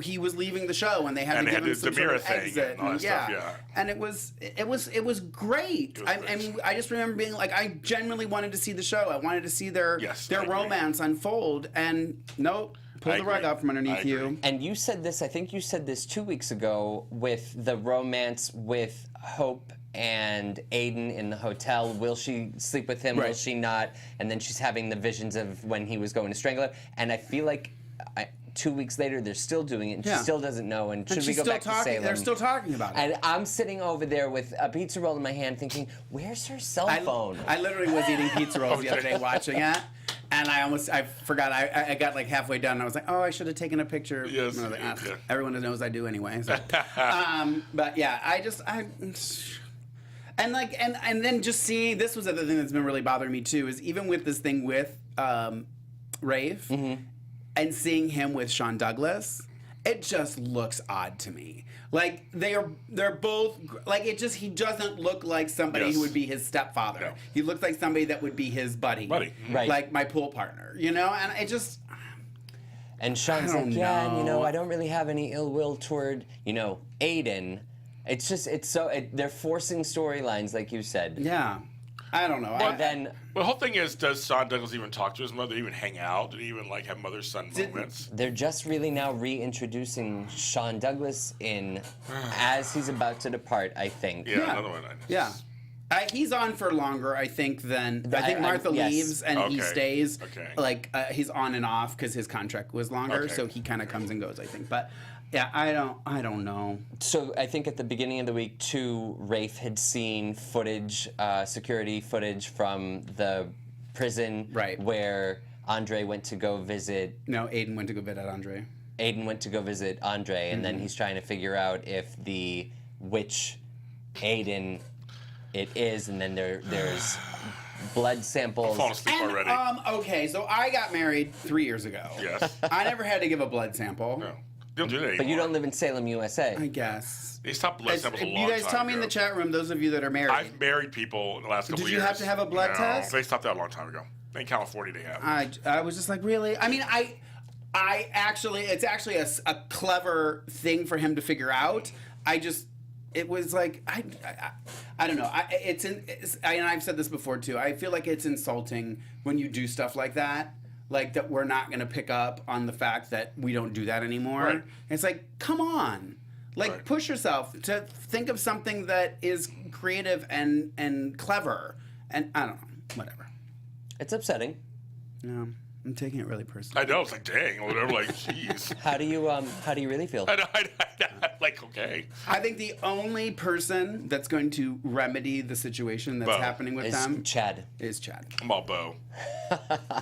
he was leaving the show, and they had to give him some sort of exit. And all that stuff, yeah. And it was great. I just remember being like, I genuinely wanted to see the show. I wanted to see their romance unfold, and nope. Pull the rug out from underneath you. And you said this, I think you said this 2 weeks ago, with the romance with Hope and Aiden in the hotel. Will she sleep with him? Right. Will she not? And then she's having the visions of when he was going to strangle her. And I feel like 2 weeks later, they're still doing it, and she still doesn't know. And should we go back to Salem? They're still talking about it. And I'm sitting over there with a pizza roll in my hand thinking, where's her cell phone? I literally was eating pizza rolls the other day watching it. And I forgot. I got like halfway done. And I was like, oh, I should have taken a picture. Yes, and I was like, everyone knows I do anyway. So. But yeah, and then just seeing, this was the other thing that's been really bothering me too, is even with this thing with Rafe and seeing him with Sean Douglas, it just looks odd to me. Like they're both like he doesn't look like somebody who would be his stepfather. No. He looks like somebody that would be his buddy. Right. Like my pool partner, you know? And it just And Sean's like, I don't really have any ill will toward, Aiden. It's just, they're forcing storylines, like you said. Yeah. I don't know. Well, the whole thing is, does Sean Douglas even talk to his mother, even hang out? Did he even have mother-son moments? They're just really now reintroducing Sean Douglas in as he's about to depart, I think. Yeah, another one. Yeah. He's on for longer, I think, than... I think Martha leaves and he stays. Okay. Like, he's on and off because his contract was longer, so he kind of comes and goes, I think. But... yeah, I don't know. So I think at the beginning of the week, too, Rafe had seen footage, security footage from the prison where Andre went to go visit... No, Aiden went to go visit Andre. Aiden went to go visit Andre, and then he's trying to figure out which Aiden it is, and then there's blood samples. I'm falling asleep already. Okay, so I got married 3 years ago. Yes. I never had to give a blood sample. No. They don't do that anymore. But you don't live in Salem, USA. I guess. They stopped blood samples a long time You guys tell me in ago. the chat room, those of you that are married. I've married people in the last couple of years. Did you have to have a blood test? They stopped that a long time ago. In California, they have. I was just like, really? I mean, it's actually a clever thing for him to figure out. It was like, I don't know. And I've said this before too. I feel like it's insulting when you do stuff like that. Like that we're not going to pick up on the fact that we don't do that anymore. Right. It's like, come on. Like, push yourself to think of something that is creative and clever. And I don't know. Whatever. It's upsetting. Yeah. I'm taking it really personally. I know. It's like, dang, or whatever. Like, jeez. How do you really feel? Like, okay. I think the only person that's going to remedy the situation that's happening with them Chad. Is Chad. I'm all Bo.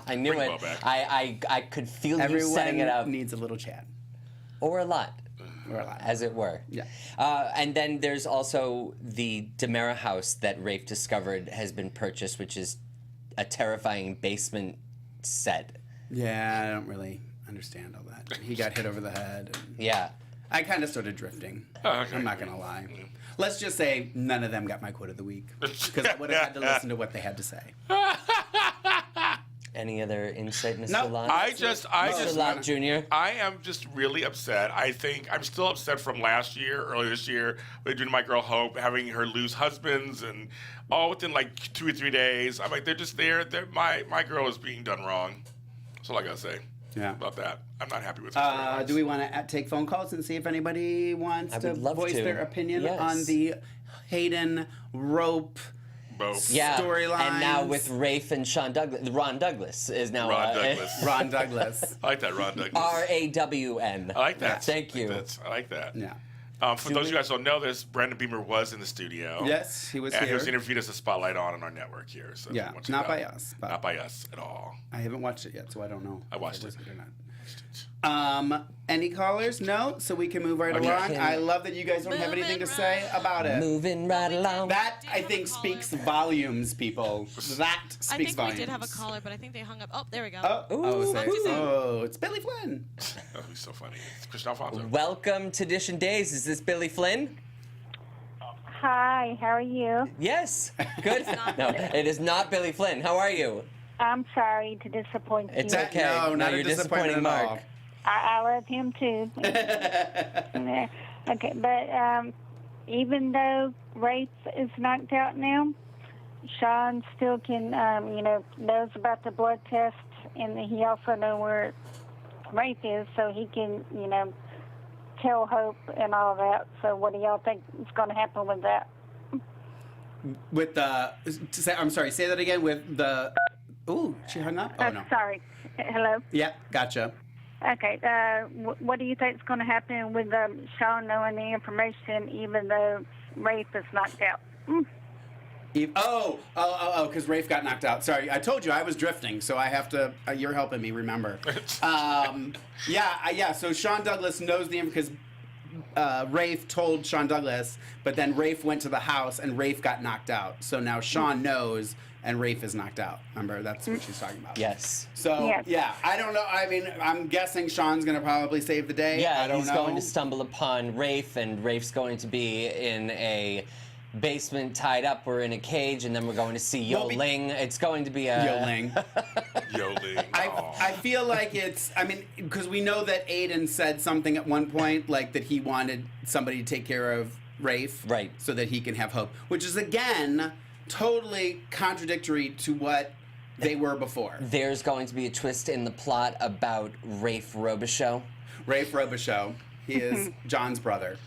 I knew Bring it. Bo back. I could feel you setting Everyone it up. needs a little Chad. Or a lot. Or a lot. As it were. Yeah. And then there's also the Demera house that Rafe discovered has been purchased, which is a terrifying basement set. Yeah, I don't really understand all that. He got hit over the head. Yeah. I kind of started drifting. Okay. I'm not going to lie. Let's just say none of them got my quote of the week. Because I would have had to listen to what they had to say. Any other insight, Mr. No, Lott? Mr. Lott Jr.? I am just really upset. I think I'm still upset from earlier this year, with doing My Girl Hope, having her lose husbands, and all within like 2 or 3 days. I'm like, they're just there. My girl is being done wrong. That's all I gotta say. Yeah. about that. I'm not happy with Do we want to take phone calls and see if anybody wants I to would love voice to. their opinion Yes. on the Hayden Rope Yeah, storylines? and now with Rafe and Ron Douglas is now Ron Douglas. Ron Douglas. I like that, Ron Douglas. RAWN. I like that. Thank you. I like that. Yeah. For those of you guys who don't know this, Brandon Beamer was in the studio. Yes, he was and here. he was interviewed as a spotlight on our network here. So if Yeah, you want to not know. by us, but- Not by us at all. I haven't watched it yet, so I don't know. I watched if it. was or not. Any callers? No? So we can move right Okay. along. I love that you guys don't have anything to say about it. Moving right along. That, I think, speaks volumes, people. That I speaks think volumes. we did have a caller, but I think they hung up. Oh, there we go. It's Billy Flynn. That would be so funny. It's Christian Alfonso. Welcome to DISHIN Days. Is this Billy Flynn? Hi, how are you? Yes. Good. No, it is not Billy Flynn. How are you? I'm sorry to disappoint you. It's okay. No, not you're a disappointment disappointing at all. Mark. I love him too. Yeah. Okay, but even though Rafe is knocked out now, Sean still can, knows about the blood tests, and he also knows where Rafe is, so he can, tell Hope and all that. So what do y'all think is going to happen with that? With the... I'm sorry, say that again. With the... Ooh, she hung up? Oh, no. Sorry. Hello? Yeah, gotcha. Okay, what do you think is going to happen with Sean knowing the information, even though Rafe is knocked out? Because Rafe got knocked out. Sorry, I told you I was drifting, so I have to. You're helping me remember. So Sean Douglas knows the because Rafe told Sean Douglas, but then Rafe went to the house and Rafe got knocked out. So now Sean knows. And Rafe is knocked out. Remember, that's what she's talking about. Yes. So, Yes. yeah, I don't know. I mean, I'm guessing Sean's going to probably save the day. Yeah, I don't he's know. going to stumble upon Rafe, and Rafe's going to be in a basement tied up. We're in a cage, and then we're going to see Yo Well, Ling. It's going to be a... Yo Ling. Yodeling. I feel like because we know that Aiden said something at one point, like that he wanted somebody to take care of Rafe. Right. So that he can have hope, which is, again, totally contradictory to what they were before. There's going to be a twist in the plot about Rafe Robichaux. Rafe Robichaux. He is John's brother.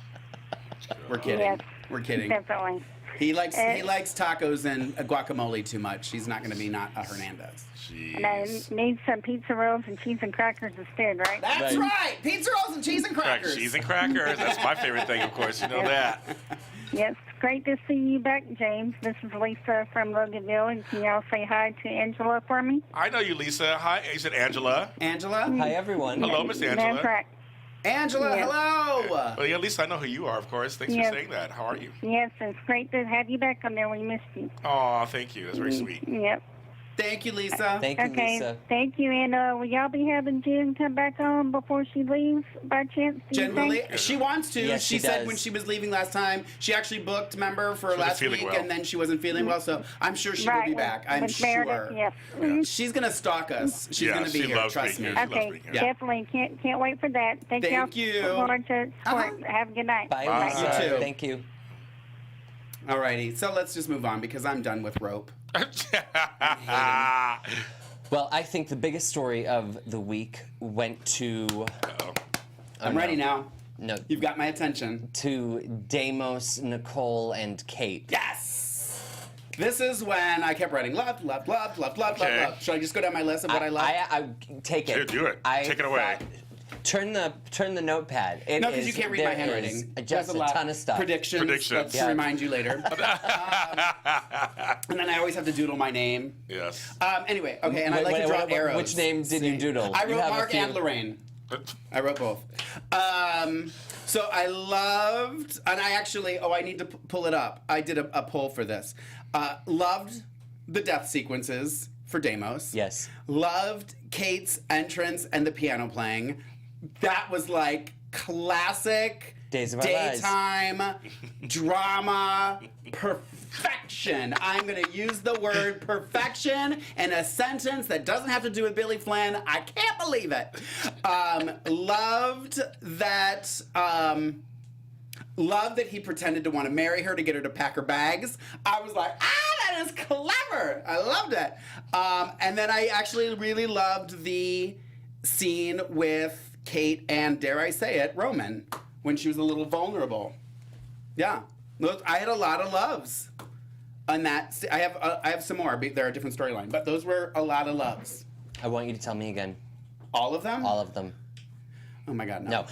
We're kidding. Yes. We're kidding. Definitely. He likes tacos and guacamole too much. He's not going to be not a Hernandez. And I need some pizza rolls and cheese and crackers instead, right? That's right. Pizza rolls and cheese and crackers. Cheese and crackers. That's my favorite thing, of course. You know that. Yes, great to see you back, James. This is Lisa from Loganville, and can y'all say hi to Angela for me? I know you, Lisa. Hi, is it Angela? Angela? Hi, everyone. Hello, Miss Angela. That's right. Angela, Yes. hello. Well, yeah, Lisa, I know who you are, of course. Thanks Yes. for saying that. How are you? Yes, it's great to have you back on there. We missed you. Oh, thank you. That's very sweet. Yep. Thank you, Lisa. Thank you, Okay, Lisa. thank you. And will y'all be having Jen come back on before she leaves, by chance? Do you Generally, think? she wants to. Yes, she she said does. when she was leaving last time, she actually booked, member, for wasn't last feeling week, well. and then she wasn't feeling well, so I'm sure she will Right, be with- back. I'm with sure. Meredith, yes. Mhm. She's going to stalk us. She's Yeah, going to be she here, loves trust me. being here. She loves Okay, being here. definitely. Can't wait for that. Thank y'all Thank you. for to support. Have a good night. Bye, Bye. Lisa. You too. Thank you. Alrighty, so let's just move on because I'm done with rope. Well, I think the biggest story of the week went to... I'm ready now. No, You've got my attention. to Deimos, Nicole, and Kate. Yes! This is when I kept writing love, love, love, love, love, Okay. love, love. Should I just go down my list of what I love? I take it. Sure, do it. Take it away. Turn the notepad. It No, because you is- can't read my there handwriting. is There's Just a lot. ton of stuff. Predictions. Predictions. Let's Yeah. remind you later. And then I always have to doodle my name. Yes. Anyway, okay, and I like to draw arrows. Which name did you doodle? I You wrote have a Mark few. and Lorraine. I wrote both. So I loved, and I actually, I need to pull it up. I did a poll for this. Loved the death sequences for Deimos. Yes. Loved Kate's entrance and the piano playing. That was like classic Days of Our Lives. daytime drama perfection. I'm going to use the word perfection in a sentence that doesn't have to do with Billy Flynn. I can't believe it. Loved that. Loved that he pretended to want to marry her to get her to pack her bags. I was like, that is clever. I loved it. And then I actually really loved the scene with Kate and, dare I say it, Roman, when she was a little vulnerable. Yeah. I had a lot of loves on that. I have some more. They're a different storyline. But those were a lot of loves. I want you to tell me again. All of them? All of them. Oh my God, no. No.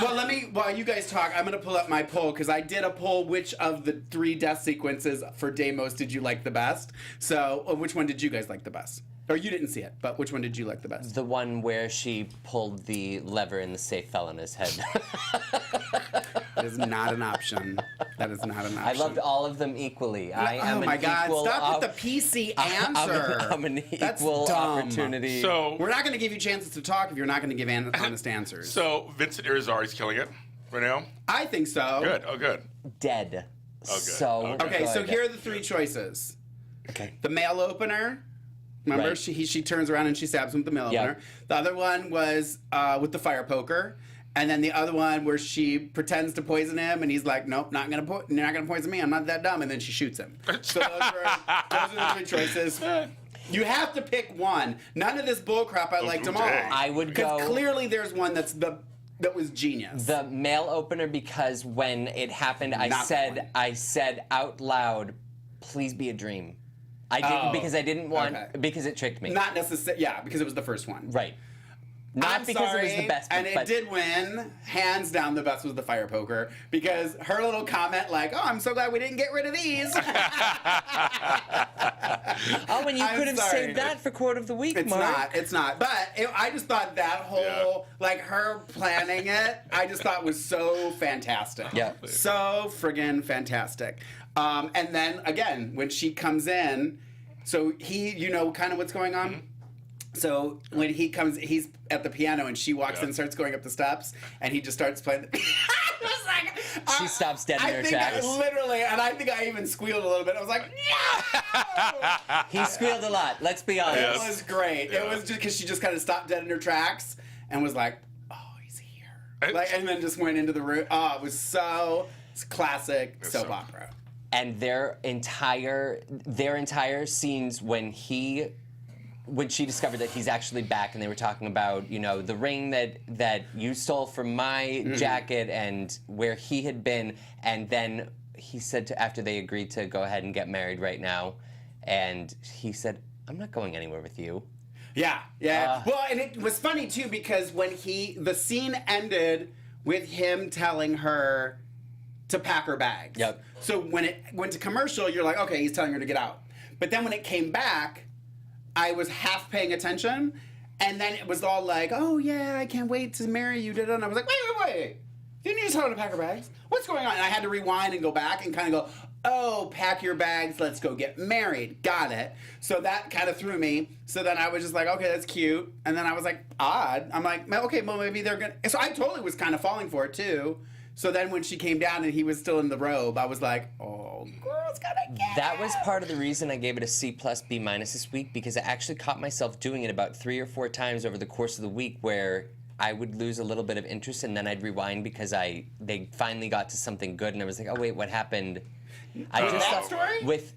Well, while you guys talk, I'm going to pull up my poll because I did a poll. Which of the 3 death sequences for Deimos did you like the best? So, which one did you guys like the best? Or you didn't see it, but which one did you like the best? The one where she pulled the lever and the safe fell on his head. That is not an option. That is not an option. I loved all of them equally. I am oh my an God! equal Stop with the PC answer. I'm an That's equal dumb. opportunity. So We're not going to give you chances to talk if you're not going to give honest answers. So Vincent Irizarry's killing it right now. I think so. Good. Oh, good. Dead. Oh, good. So Okay, good. so here are the 3 choices. Okay. The mail opener. Remember, Right. she turns around and she stabs him with the mail Yep. opener. The other one was with the fire poker. And then the other one where she pretends to poison him, and he's like, "Nope, you're not gonna poison me. I'm not that dumb." And then she shoots him. So those are the 3 choices. You have to pick one. None of this bullcrap. I liked them all. dang. I would go- because clearly there's one that was genius. The mail opener, because when it happened, Not that one. I said out loud, "Please be a dream." I didn't Oh, because I didn't want okay. because it tricked me. Not necessarily. Yeah, because it was the first one. Right. Not I'm because sorry, it was the best, and it but did win. Hands down, the best was the fire poker because her little comment, like, "Oh, I'm so glad we didn't get rid of these." Oh, and you I'm could have sorry. saved that for quote of the week, It's Mark. not. It's not. But I just thought that whole, like, her planning it, I just thought was so fantastic. Yeah. So friggin' fantastic. And then again, when she comes in, so you know kind of what's going on. Mm-hmm. So when he comes, he's at the piano, and she walks Yeah. in and starts going up the steps, and he just starts playing the piano. I was like, She stops dead in her tracks. Literally, and I think I even squealed a little bit. I was like, no! He squealed a lot. Let's be honest. Yes. It was great. Yeah. It was just because she just kind of stopped dead in her tracks and was like, "Oh, he's here!" Like, and then just went into the room. Oh, it was it's classic soap so- opera. And their entire scenes when she discovered that he's actually back, and they were talking about, you know, the ring that you stole from my jacket and where he had been, and then he said after they agreed to go ahead and get married right now, and he said, "I'm not going anywhere with you." Yeah. Well, and it was funny too because when the scene ended with him telling her to pack her bags. Yep. So when it went to commercial, you're like, okay, he's telling her to get out. But then when it came back, I was half paying attention, and then it was all like, "Oh yeah, I can't wait to marry you." And I was like, wait. Didn't you just tell her to pack her bags? What's going on? And I had to rewind and go back and kind of go, "Oh, pack your bags, let's go get married." Got it. So that kind of threw me. So then I was just like, okay, that's cute. And then I was like, odd. I'm like, okay, well, maybe they're going to... So I totally was kind of falling for it, too. So then when she came down and he was still in the robe, I was like, oh, girl's gonna get That was him. part of the reason I gave it a C+, B- this week, because I actually caught myself doing it about 3 or 4 times over the course of the week where I would lose a little bit of interest and then I'd rewind because they finally got to something good and I was like, oh wait, what happened? I With just that thought story? with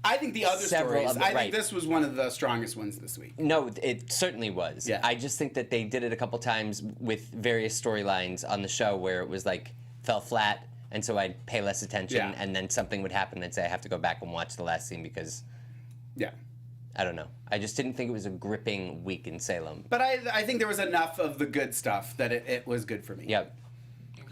I think the other several stories. of the- I think right. this was one of the strongest ones this week. No, it certainly was. Yeah. I just think that they did it a couple times with various storylines on the show where it was like fell flat, and so I'd pay less attention, Yeah. and then something would happen, and I'd say I have to go back and watch the last scene because Yeah. I don't know. I just didn't think it was a gripping week in Salem. But I think there was enough of the good stuff that it was good for me. Yep.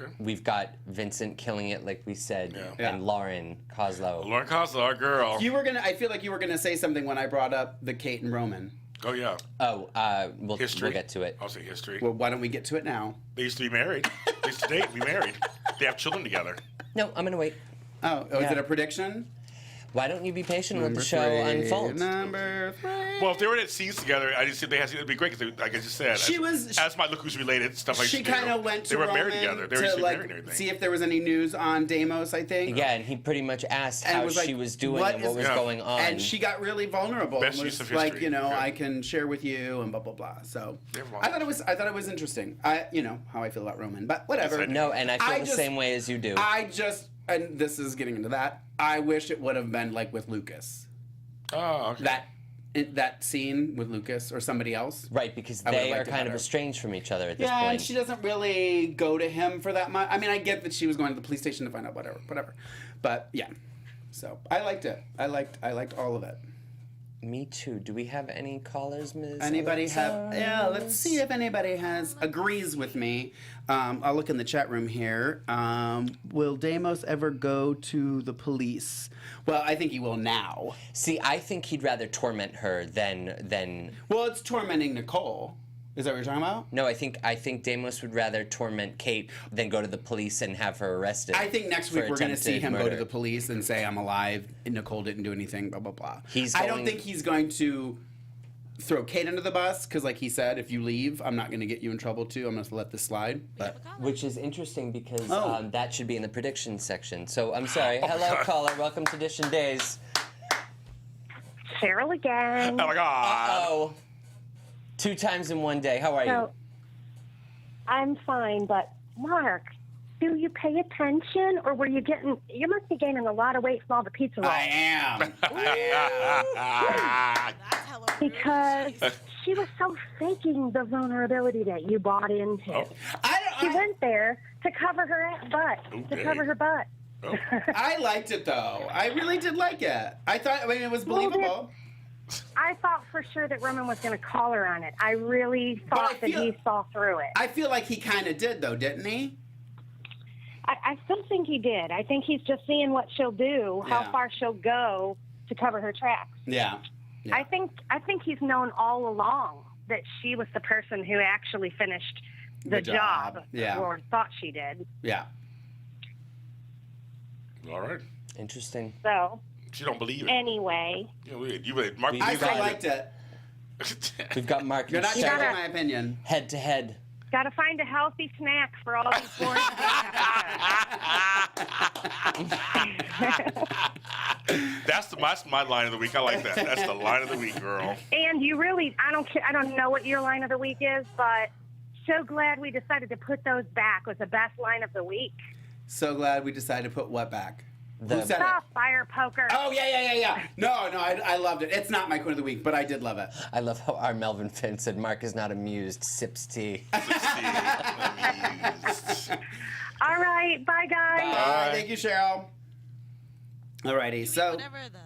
Okay. We've got Vincent killing it, like we said, Yeah. and Lauren Koslow. Lauren Koslow, our girl. I feel like you were gonna say something when I brought up the Kate and Roman. Oh, yeah. Oh, we'll History. we'll get to it. I'll say history. Well, why don't we get to it now? They used to be married. They used to date, be married. They have children together. No, I'm gonna wait. Oh, is Yeah. it a prediction? Why don't you be patient and let the show Three, unfold? Number 3. Well, if they were in scenes together, I just think it'd be great because, like I just said, She as my look who's related stuff like She kind of went to They were Roman married together. They were to used to be like married and everything. see if there was any news on Deimos. I think. Yeah, and he pretty much asked And how was like, she was doing what and what is- was Yeah. going on. And she got really vulnerable. Best and use was of like, history. you know, Yeah. I can share with you and blah blah blah. So They have a lot. I thought it was interesting. You know how I feel about Roman, but whatever. Yes, I do. No, and I feel I the just- same way as you do. And this is getting into that. I wish it would have been like with Lucas. Oh, okay. that scene with Lucas or somebody else. Right, because I would've they are liked it kind of better. estranged from each other at this Yeah, point. and she doesn't really go to him for that much. I mean, I get that she was going to the police station to find out whatever. But yeah, so I liked it. I liked all of it. Me too. Do we have any callers, Ms. Anybody Alexa? have? Yeah, let's see if anybody agrees with me. I'll look in the chat room here. Will Deimos ever go to the police? Well, I think he will now. See, I think he'd rather torment her than. Well, it's tormenting Nicole. Is that what you're talking about? No, I think Deimos would rather torment Kate than go to the police and have her arrested. I think next week for we're going to see attempted him go to murder. the police and say, I'm alive, and Nicole didn't do anything, blah, blah, blah. I don't going- think he's going to throw Kate under the bus, because like he said, if you leave, I'm not going to get you in trouble too. I'm going to let this slide. But Which is interesting because Oh. that should be in the prediction section. So I'm sorry. Hello, caller. Welcome to Dishin Days. Cheryl again. Oh my God. Oh, 2 times in one day. How are you? So, I'm fine, but Mark, do you pay attention, or were you getting? You must be gaining a lot of weight from all the pizza rolls. I am. That's hella rude. Because she was so faking the vulnerability that you bought into. She went there to cover her butt, Okay. to cover her butt. I liked it though. I really did like it. I mean, it was believable. I thought for sure that Roman was going to call her on it. I really thought that he saw through it. I feel like he kind of did though, didn't he? I still think he did. I think he's just seeing what she'll do, Yeah. how far she'll go to cover her tracks. Yeah. I think he's known all along that she was the person who actually finished the job, Yeah. or thought she did. Yeah. All right. Interesting. So She don't believe it. anyway, Mark, I You still got it. liked it. We've got Mark You're and not Cheryl changing my opinion. head to head. got to find a healthy snack for all these boring that's my line of the week. I like that. That's the line of the week, girl. And you really, I don't know what your line of the week is, but so glad we decided to put those back was the best line of the week. So glad we decided to put what back? Who said it? Stop, fire poker. Oh, yeah. No, I loved it. It's not my queen of the week, but I did love it. I love how our Melvin Finn said Mark is not amused, sips tea. All right, bye, guys. Bye. Thank you, Cheryl. Alrighty, so... Whatever the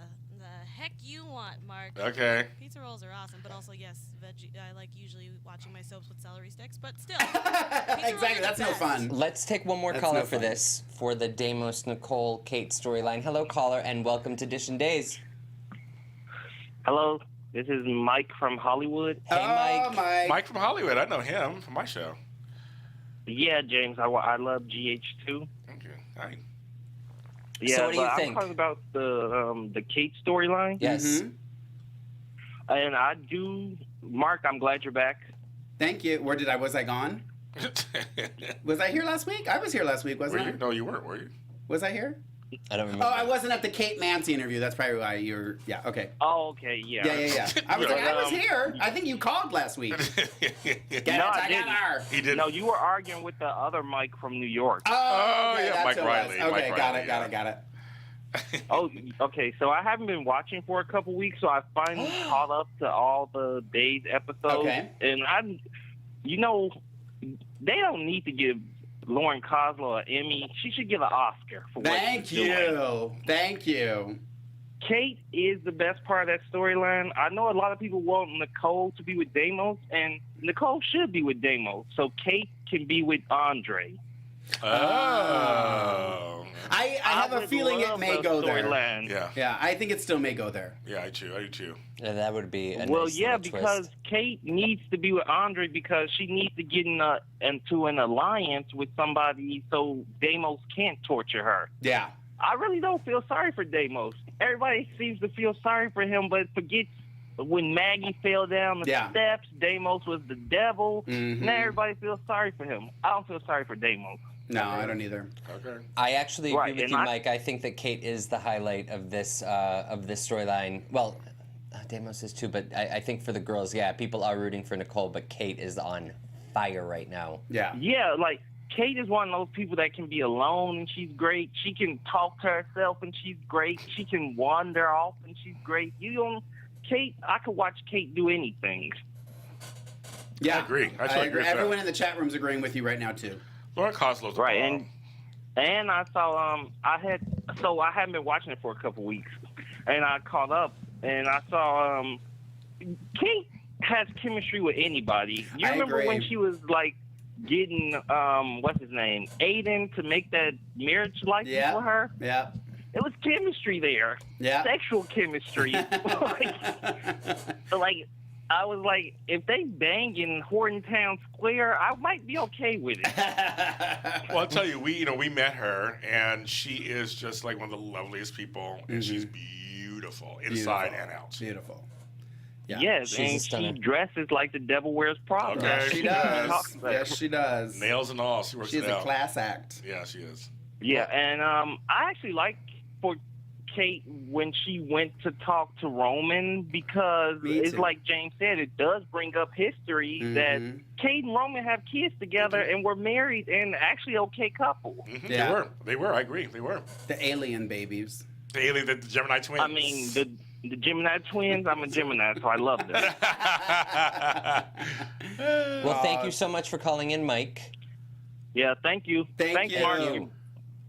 heck you want, Mark. Okay. Pizza rolls are awesome, but also, yes, veggie. I like usually watching my soaps with celery sticks, but still. Exactly, that's no fun. Let's take one more That's caller no for fun. this, for the Deimos Nicole Kate storyline. Hello, caller, and welcome to Dishin Days. Hello, this is Mike from Hollywood. Hey, Mike. Mike. Mike from Hollywood. I know him from my show. Yeah, James, I love GH2. Okay. All right. Yeah, So what do you but think? I'm talking about the Kate storyline. Yes. Mhm. And I do, Mark, I'm glad you're back. Thank you. Was I gone? Was I here last week? I was here last week, Were wasn't you? I? No, you weren't. Were you? Was I here? I don't remember. Oh, I wasn't at the Kate Mancy interview. That's probably why you're... Yeah, okay. Oh, okay, yeah. Yeah. I was like, I was Um, here. I think you called last week. Get No, I it together. He did. No, you were arguing with the other Mike from New York. Oh, okay, yeah, that's Mike who it was. Riley, Okay, Mike got Riley, it, got it. Oh, okay. So I haven't been watching for a couple weeks, so I finally caught up to all the Days episodes. Okay. And they don't need to give Lauren Koslow an Emmy. She should get an Oscar for what Thank she's doing. Thank you. Kate is the best part of that storyline. I know a lot of people want Nicole to be with Deimos, and Nicole should be with Deimos, so Kate can be with Andre. Oh. I have a would feeling it love may a go there. storyline. Yeah. Yeah, I think it still may go there. Yeah, I do too. Yeah, that would be a Well, nice yeah, little because twist. Kate needs to be with Andre because she needs to get into an alliance with somebody so Deimos can't torture her. Yeah. I really don't feel sorry for Deimos. Everybody seems to feel sorry for him, but forgets when Maggie fell down the steps, Deimos was the devil. Mhm. Now everybody feels sorry for him. I don't feel sorry for Deimos. No, I don't either. Okay. I actually agree Right, with and you, I- Mike. I think that Kate is the highlight of this storyline. Well, Deimos is too, but I think for the girls, yeah, people are rooting for Nicole, but Kate is on fire right now. Yeah. Yeah, like Kate is one of those people that can be alone and she's great. She can talk to herself and she's great. She can wander off and she's great. Kate, I could watch Kate do anything. Yeah, I agree. I totally agree with that. Everyone in the chat room's agreeing with you right now too. Lauren Koslow's Right, and I saw I hadn't been watching it for a couple weeks, and I caught up and I saw Kate has chemistry with anybody. You remember agree. when she was like getting what's his name, Aiden, to make that marriage license for her? Yeah. It was chemistry there. Yeah. Sexual chemistry. like, I was like, if they bang in Hortontown Square, I might be okay with it. Well, I'll tell you, we met her, and she is just like one of the loveliest people, and she's beautiful inside and out. Beautiful. Yeah. Yes, She's and a stunner. she dresses like the Devil Wears Prada. Okay. Yes, she does. Yes, she does. Nails and all, she works She's it a out. class act. Yeah, she is. Yeah, and I actually like for Kate when she went to talk to Roman because Me it's too. like James said, it does bring up history that Kate and Roman have kids together and were married and actually okay couple. Mhm, Yeah. They were. I agree. They were. The alien babies. The Gemini twins. I mean, the Gemini twins, I'm a Gemini, so I love them. Well, thank you so much for calling in, Mike. Yeah, thank you. Thank you. Mark.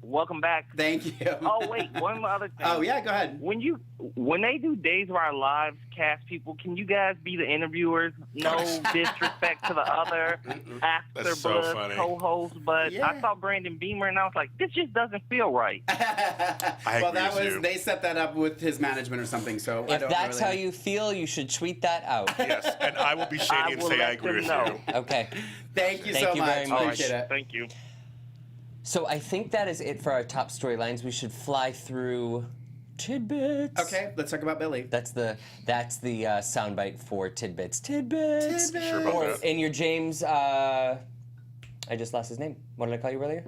Welcome back. Thank you. Oh, wait, one other thing. Oh, yeah, go ahead. When they do Days of Our Lives cast people, can you guys be the interviewers? No disrespect to the other That's so AfterBuzz funny. co-hosts, but Yeah. I saw Brandon Beamer and I was like, this just doesn't feel right. Well, agree with you. they set that up with his management or something. So I If don't that's really... how you feel, you should tweet that out. Yes, and I will be shady I and will say I let agree them with know. you. Okay. Thank you Thank so you much. very much. Appreciate it. Thank you. So I think that is it for our top storylines. We should fly through tidbits. Okay, let's talk about Billy. That's the soundbite for tidbits. Tidbits. Tidbits. Sure about Or that. in your James. I just lost his name. What did I call you earlier?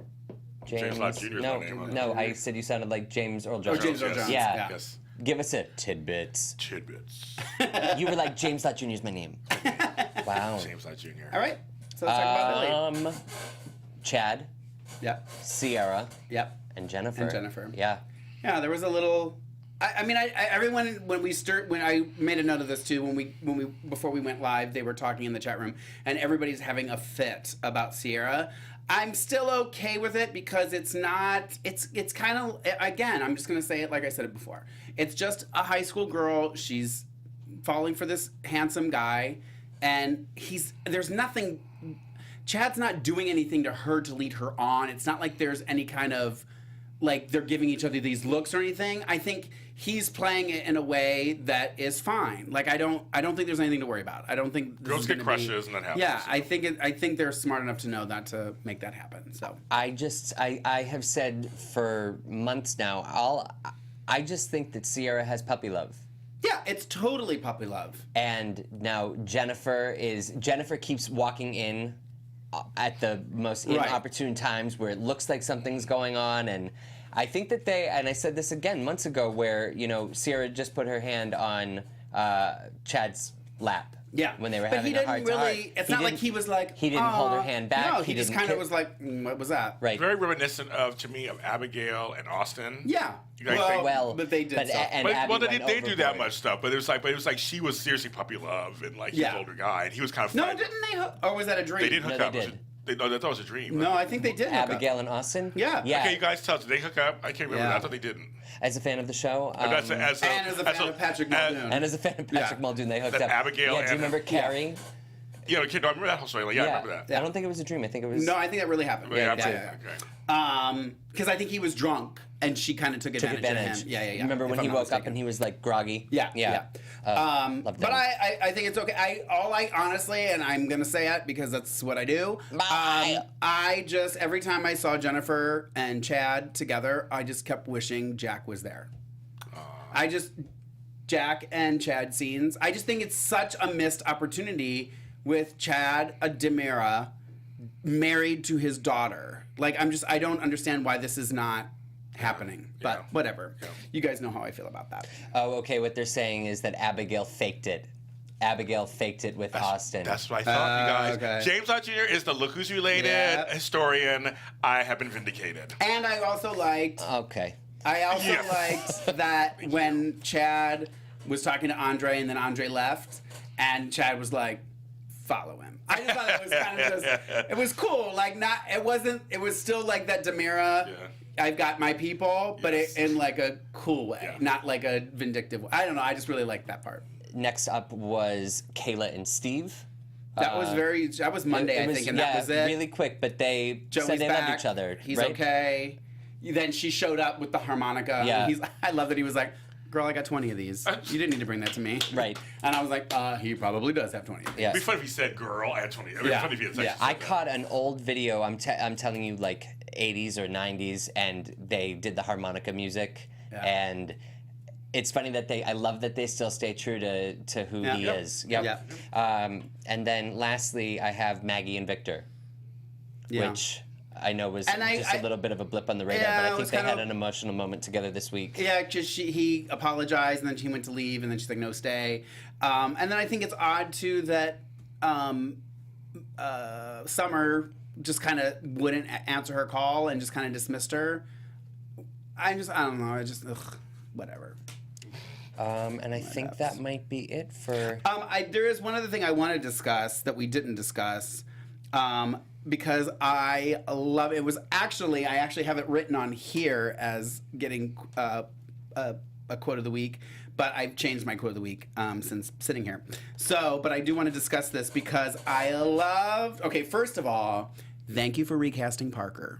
James Lott Jr. is No, my name. no. I said you sounded like James Earl Oh, Jones. James Earl yes. Jones. Yeah. Yes. Give us a tidbits. Tidbits. You were like James Lott Jr. is my name. Wow. James Lott Jr. All right, so let's talk about Billy. Chad, Yep, Sierra, yep. and Jennifer. And Jennifer. Yeah. Yeah, there was a little. I mean, everyone when I made a note of this too when we before we went live, they were talking in the chat room, and everybody's having a fit about Sierra. I'm still okay with it because it's not. It's kind of, again, I'm just gonna say it like I said it before. It's just a high school girl. She's falling for this handsome guy, and there's nothing. Chad's not doing anything to her to lead her on. It's not like there's any kind of, like, they're giving each other these looks or anything. I think he's playing it in a way that is fine. Like, I don't think there's anything to worry about. I don't think this Girls is get gonna be- crushes and that happens. Yeah, I think they're smart enough to know not to make that happen. So I have said for months now, I just think that Sierra has puppy love. yeah, it's totally puppy love. And now Jennifer keeps walking in at the most Right. inopportune times where it looks like something's going on, and I think that and I said this again months ago, where Sierra just put her hand on Chad's lap. Yeah, when they were but having he a didn't heart really. to heart. It's not like he was like. he didn't hold her "Aw." hand back. No, he just didn't kind of ki- was like, what was that? right. Very reminiscent to me of Abigail and Austin. Yeah. You guys think- Well, but they did stuff. and But, Abby well, they went do that overboard. much stuff, but it was like she was seriously puppy love, and like he was Yeah. an older guy, and he was kind of No, fighting. didn't they? Or was that a dream? They did No, hook they up. did. I thought it was a dream. No, I think they did. hook up. Abigail and Austin. Yeah. Yeah. Okay, you guys tell. Did they hook up? I can't remember. Yeah. I thought they didn't. As a fan of the show, And as And as a fan of Patrick Muldoon. and as a fan of Patrick Yeah. Muldoon, they hooked That up. Abigail Yeah, do you and- remember Carrie? Yeah, okay, no, I remember that whole story. Like, yeah, I remember that. I don't think it was a dream. I think it was. No, I think that really happened. Yeah, yeah. Because I think he was drunk and she kind of took took advantage advantage. of him. Yeah. Remember if when I'm he not woke up mistaken. and he was like groggy? Yeah. Loved But him. I think it's okay. I honestly, and I'm gonna say it because that's what I do. Bye. I just every time I saw Jennifer and Chad together, I just kept wishing Jack was there. Jack and Chad scenes. I just think it's such a missed opportunity with Chad Demira married to his daughter. Like I don't understand why this is not happening. But whatever. Yeah. You guys know how I feel about that. Oh, okay. What they're saying is that Abigail faked it. Abigail faked it with Austin. That's what I thought, you guys. Okay. James Lott Jr. is the look who's related Yeah. historian. I have been vindicated. And I also liked Okay. I also Yes. liked that when Chad was talking to Andre, and then Andre left, and Chad was like, follow him. I just thought it was kind of just, it was cool. Like, it was still like that Demira, I've got my people, but in like a cool way, not like a vindictive way. I don't know, I just really liked that part. Next up was Kayla and Steve. That was Monday, I think, and that was it. Really quick, but they said they love each other. He's right? okay. Then she showed up with the harmonica. Yeah. And I love that he was like, girl, I got 20 of these. You didn't need to bring that to me. Right. And I was like, he probably does have 20 of these. Yeah. It'd be funny if he said, girl, I had 20. It'd be funny if he had said I caught an old video, I'm telling you, like 80s or 90s, and they did the harmonica music. Yeah. And it's funny that I love that they still stay true to who he is. Yep. And then lastly, I have Maggie and Victor, which I know was just a little bit of a blip on the radar, but I think they had an emotional moment together this week. Yeah, just he apologized, and then she went to leave, and then she's like, no, stay. And then I think it's odd, too, that Summer just kind of wouldn't answer her call and just kind of dismissed her. I don't know, whatever. And I think that might be it for... there is one other thing I want to discuss that we didn't discuss, because I love it. I actually have it written on here as getting a quote of the week, but I've changed my quote of the week since sitting here. But I do want to discuss this because I loved... Okay, first of all, thank you for recasting Parker.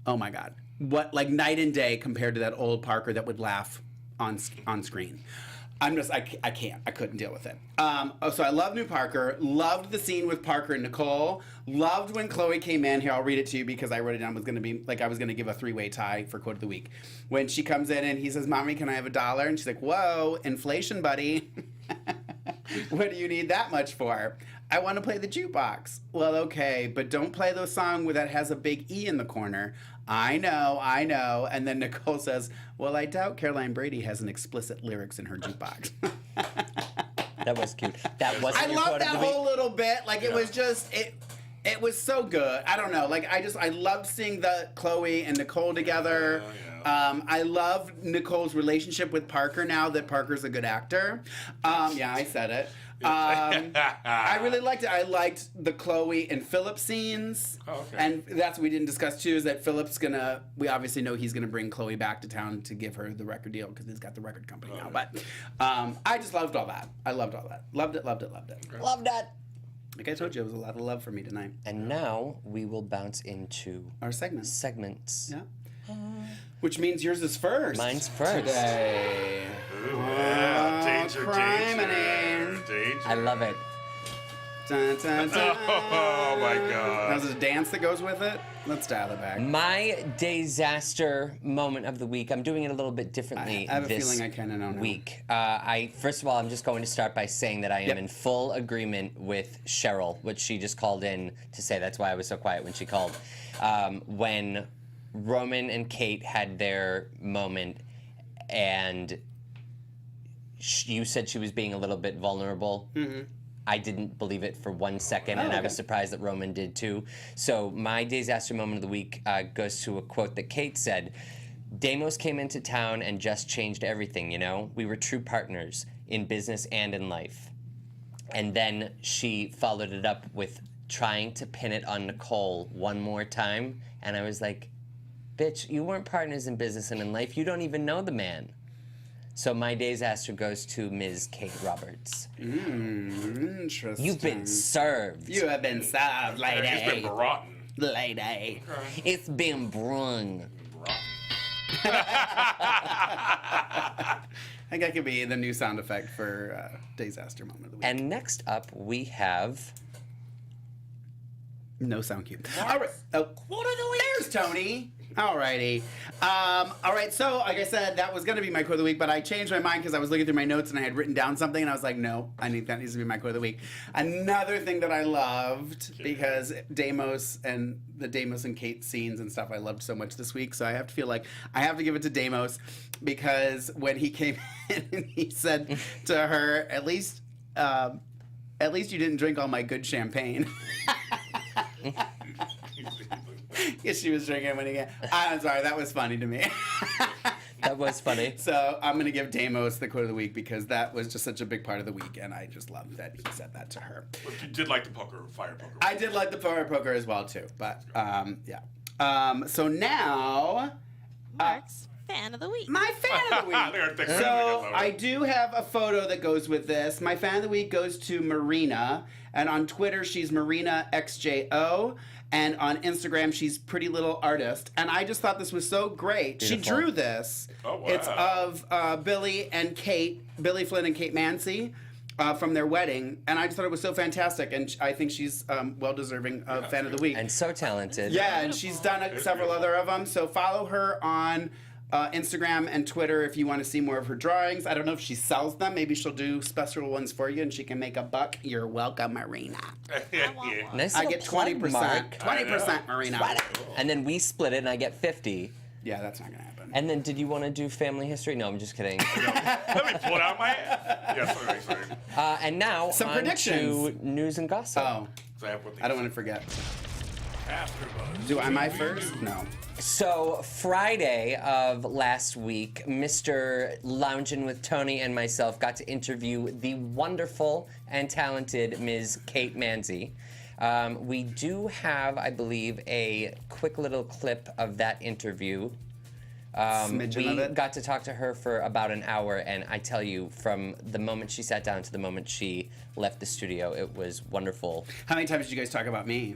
Oh my God. What, like night and day compared to that old Parker that would laugh on screen. I couldn't deal with it. So I love new Parker, loved the scene with Parker and Nicole, loved when Chloe came in. Here, I'll read it to you because I wrote it down. I was going to give a 3-way tie for quote of the week. When she comes in and he says, Mommy, can I have $1? And she's like, whoa, inflation, buddy. What do you need that much for? I want to play the jukebox. Well, okay, but don't play the song that has a big E in the corner. I know. And then Nicole says, well, I doubt Caroline Brady has an explicit lyrics in her jukebox. That was cute. That wasn't I your quote loved that of the week? whole little bit. Like, it was just, it was so good. I don't know. Like, I loved seeing the Chloe and Nicole together. I love Nicole's relationship with Parker now that Parker's a good actor. Yeah, I said it. I really liked it. I liked the Chloe and Philip scenes. Oh, okay. And that's what we didn't discuss too, is that Philip's we obviously know he's gonna bring Chloe back to town to give her the record deal because he's got the record company now. But I just loved all that. I loved all that. Loved it. Loved it. Like I told you, it was a lot of love for me tonight. And now we will bounce into our segments. Yeah. Which means yours is first. Mine's first. Today. Ooh, yeah. Danger. I love it. Dun, dun, dun. Oh my God. Now, there's a dance that goes with it. Let's dial it back. My disaster moment of the week. I'm doing it a little bit differently I have a this feeling I kind of know now. week. First of all, I'm just going to start by saying that I am in full agreement with Cheryl, which she just called in to say. That's why I was so quiet when she called. When Roman and Kate had their moment, and you said she was being a little bit vulnerable. Mm-hmm. I didn't believe it for 1 second, and I was surprised that Roman did too. So my disaster moment of the week goes to a quote that Kate said. Deimos came into town and just changed everything, you know? We were true partners in business and in life. And then she followed it up with trying to pin it on Nicole one more time, and I was like, bitch, you weren't partners in business and in life. You don't even know the man. So my disaster goes to Ms. Kate Roberts. Interesting. You've been served. You have been served, lady. It's been brought. Lady. Okay. It's been brung. I think that could be the new sound effect for disaster moment of the week. And next up, we have... No sound cue. All right. Oh, what are the There's Tony. Alrighty. All right, so like I said, that was going to be my quote of the week, but I changed my mind because I was looking through my notes and I had written down something, and I was like, no, that needs to be my quote of the week. Another thing that I loved, because Deimos and Kate scenes and stuff I loved so much this week, so I have to feel like I have to give it to Deimos, because when he came in and he said to her, at least you didn't drink all my good champagne. Yes, she was drinking when he got... I'm sorry, that was funny to me. That was funny. So I'm going to give Damos the quote of the week because that was just such a big part of the week, and I just loved that he said that to her. But you did like the fire poker. I did like the fire poker as well, too. But, yeah. So now... Mark's fan of the week. My fan of the week. So I do have a photo that goes with this. My fan of the week goes to Marina, and on Twitter she's MarinaXJO, and on Instagram she's Pretty Little Artist. And I just thought this was so great. Beautiful. She drew this. Oh, wow. It's of Billy Flynn and Kate Mansi. From their wedding, and I just thought it was so fantastic, and I think she's well deserving of fan of the week. And so talented. Yeah, and she's done several other of them. So follow her on Instagram and Twitter if you want to see more of her drawings. I don't know if she sells them. Maybe she'll do special ones for you, and she can make a buck. You're welcome, Marina. Nice I little get plug, 20%. Mark. 20%, Marina. And then we split it, and I get 50. Yeah, that's not gonna happen. And then, did you want to do family history? No, I'm just kidding. Let me pull it out of my ass. Yeah, sorry. And now, Some on predictions. to news and gossip. Oh, So I have one thing I don't want to forget. AfterBuzz. Am I first? No. So, Friday of last week, Mr. Loungin' with Tony and myself got to interview the wonderful and talented Ms. Kate Mansi. We do have, I believe, a quick little clip of that interview. Smidgen We of it. got to talk to her for about an hour, and I tell you, from the moment she sat down to the moment she left the studio, it was wonderful. How many times did you guys talk about me?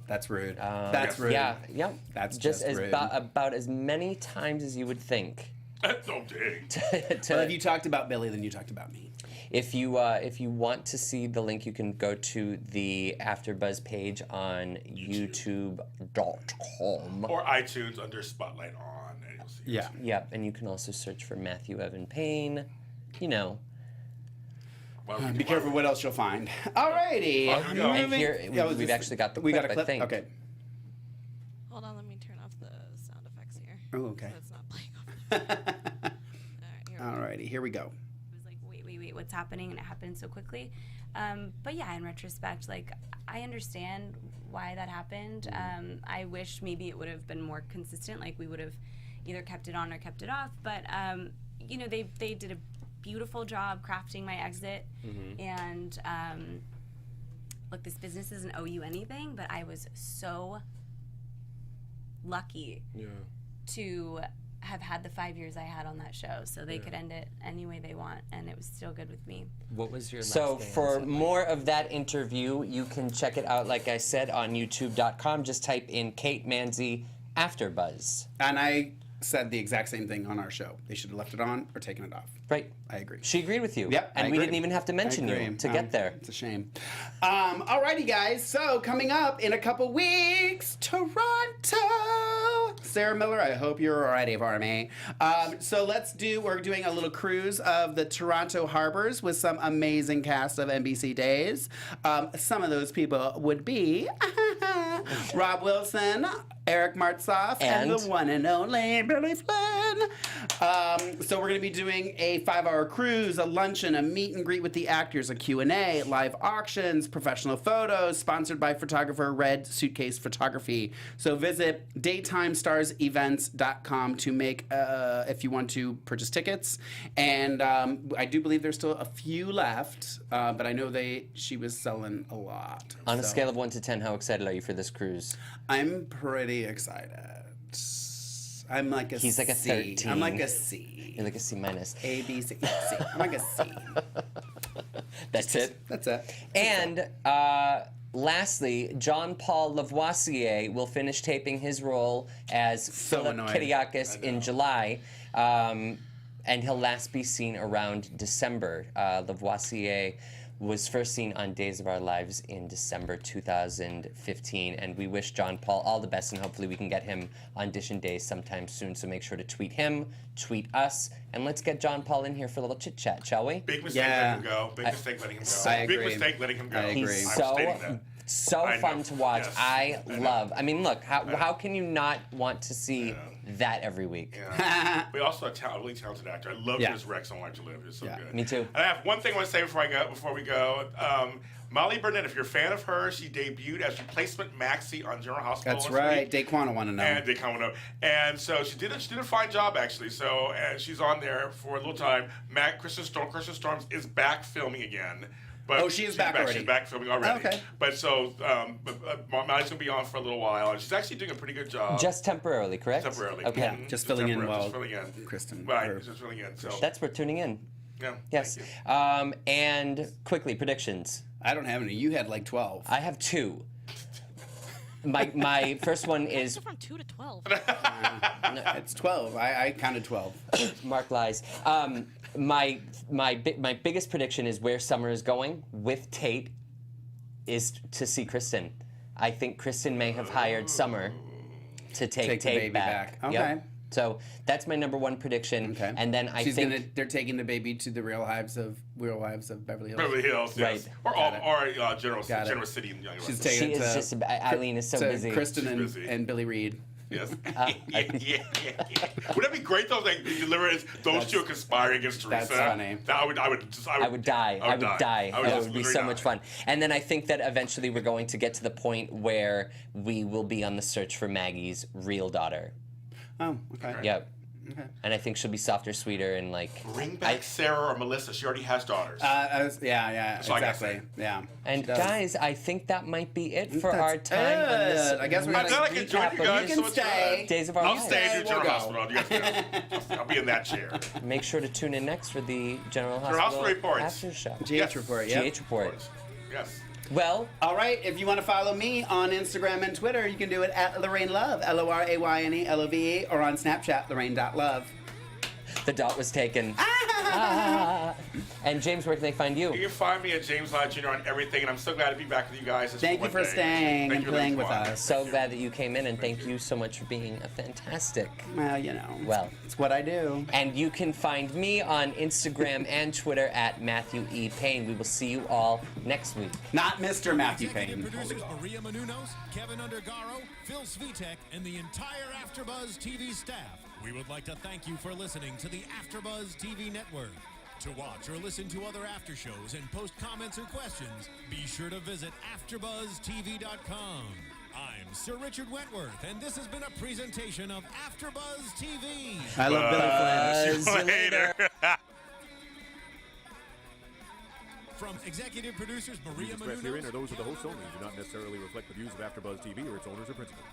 That's rude. That's rude. Yeah, yep. That's just as rude. about as many times as you would think. That's so dang. Well, if you talked about Billy, then you talked about me. If you want to see the link, you can go to the AfterBuzz page on YouTube.com. Or iTunes under Spotlight On, and you'll see. Yeah. Yep, and you can also search for Matthew Evan Paine. You know. Be careful what else you'll find. Alrighty. And here we've actually got the we clip, got a clip. I think. Okay. Hold on, let me turn off the sound effects here. Oh, okay. So it's not playing over there. Alrighty, here we go. It was like, wait, what's happening? And it happened so quickly. But yeah, in retrospect, like, I understand why that happened. I wish maybe it would have been more consistent, like we would have either kept it on or kept it off. But, you know, they did a beautiful job crafting my exit. And, look, this business doesn't owe you anything, but I was so lucky to have had the 5 years I had on that show, so they could end it any way they want, and it was still good with me. What was your last day for more of that interview, you can check it out, like I said, on YouTube.com. Just type in Kate Mansi AfterBuzz. And I said the exact same thing on our show. They should have left it on or taken it off. Right. I agree. She agreed with you. Yep. And I we agree. didn't even have to mention I agree. you to get there. It's a shame. Alrighty, guys. So coming up in a couple weeks, Toronto. Sarah Miller, I hope you're ready for me. So we're doing a little cruise of the Toronto harbors with some amazing cast of NBC Days. Some of those people would be Rob Wilson, Eric Martzoff, and the one and only Billy Flynn. So we're going to be doing a 5-hour cruise, a luncheon, a meet and greet with the actors, a Q&A, live auctions, professional photos, sponsored by photographer Red Suitcase Photography. So visit daytimestarsevents.com to make, if you want to purchase tickets. And I do believe there's still a few left, but I know she was selling a lot. On a scale of 1 to 10, how excited are you for this cruise? I'm pretty excited. I'm like a He's like a C. 13. I'm like a C. You're like a C minus. A, B, C, C. I'm like a C. That's it? That's it. And lastly, John Paul Lavoisier will finish taping his role as Philip annoying. Kiriakis in July. And he'll last be seen around December. Lavoisier was first seen on Days of Our Lives in December 2015, and we wish John Paul all the best, and hopefully we can get him on DISHIN Days sometime soon, so make sure to tweet him, tweet us, and let's get John Paul in here for a little chit-chat, shall we? Big mistake letting him go. Big mistake letting him go. I agree. Big mistake letting him go. I agree. He's I'm stating that. so I fun know. to watch. Yes. I love. I mean, look, how can you not want to see that every week? Yeah. We also have a really talented actor. I love his Rex on Life to Live. It's so good. Me too. And I have one thing I want to say before we go. Molly Burnett, if you're a fan of her, she debuted as replacement Maxie on General Hospital. That's right. Daquan want to know. And Daquan want to know. And so she did a fine job, actually. So, and she's on there for a little time. Kristen Storms is back filming again. But she is back already. She's back filming already. Okay. But so, Molly's going to be on for a little while. And she's actually doing a pretty good job. Just temporarily, correct? Temporarily. Okay. Yeah, just filling in while Just filling in. Kristen. Right, just filling in. So. That's worth tuning in. Yeah. Yes. And quickly, predictions. I don't have any. You had like 12. I have 2. My first one is From 2 to 12. It's 12. I counted 12. Mark lies. My biggest prediction is where Summer is going with Tate is to see Kristen. I think Kristen may have hired Summer to take the Tate baby back. back. Okay. Yep. So that's my number 1 prediction. Okay. And then I think they're taking the baby to the Real Wives of Beverly Hills. Beverly Hills, yes. Right. Or General City in Young She's West. taking she it is to, just Eileen is so to busy. Kristen and Billy Reed. Yes. Yeah. Would that be great though? Like deliver it, those two are conspiring against Teresa. That's funny. I would die. I would die. It would be so much fun. And then I think that eventually we're going to get to the point where we will be on the search for Maggie's real daughter. Oh, okay. Yep. Okay. And I think she'll be softer, sweeter, and like. Bring back Sarah or Melissa. She already has daughters. Yeah, So I guess exactly. Yeah. And guys, I think that might be it for That's our time on this. it. I guess we're I'm glad I can join you guys. You So can it's stay. good. Days of Our I'll Lives. stay in your We'll General go. Hospital. I'll be in that chair. Make sure to tune in next for the General Hospital Hospital reports. after show. GH report. Yeah. GH report. Yes. Well, All right, if you want to follow me on Instagram and Twitter, you can do it at Lorraine Love, LORAYNE or on Snapchat, Lorraine.love. the dot was taken. And James, where can they find you? You can find me at James Lott Jr. on everything, and I'm so glad to be back with you guys. Thank you for staying and playing with us. So glad that you came in, and thank you so much for being a fantastic. Well, you know. Well. It's what I do. And you can find me on Instagram and Twitter at Matthew E. Paine. We will see you all next week. Not Mr. Matthew Executive Paine. producers Maria Menounos, Kevin Undergaro, Phil Svitek, and the entire AfterBuzz TV staff. We would like to thank you for listening to the AfterBuzz TV network. To watch or listen to other after shows and post comments or questions, be sure to visit AfterBuzzTV.com. I'm Sir Richard Wentworth, and this has been a presentation of AfterBuzz TV. I love Billy Flynn. See you later. From executive producers Maria Views expressed herein Menounos. are those of the hosts only and do not necessarily reflect the views of AfterBuzz TV or its owners or principals.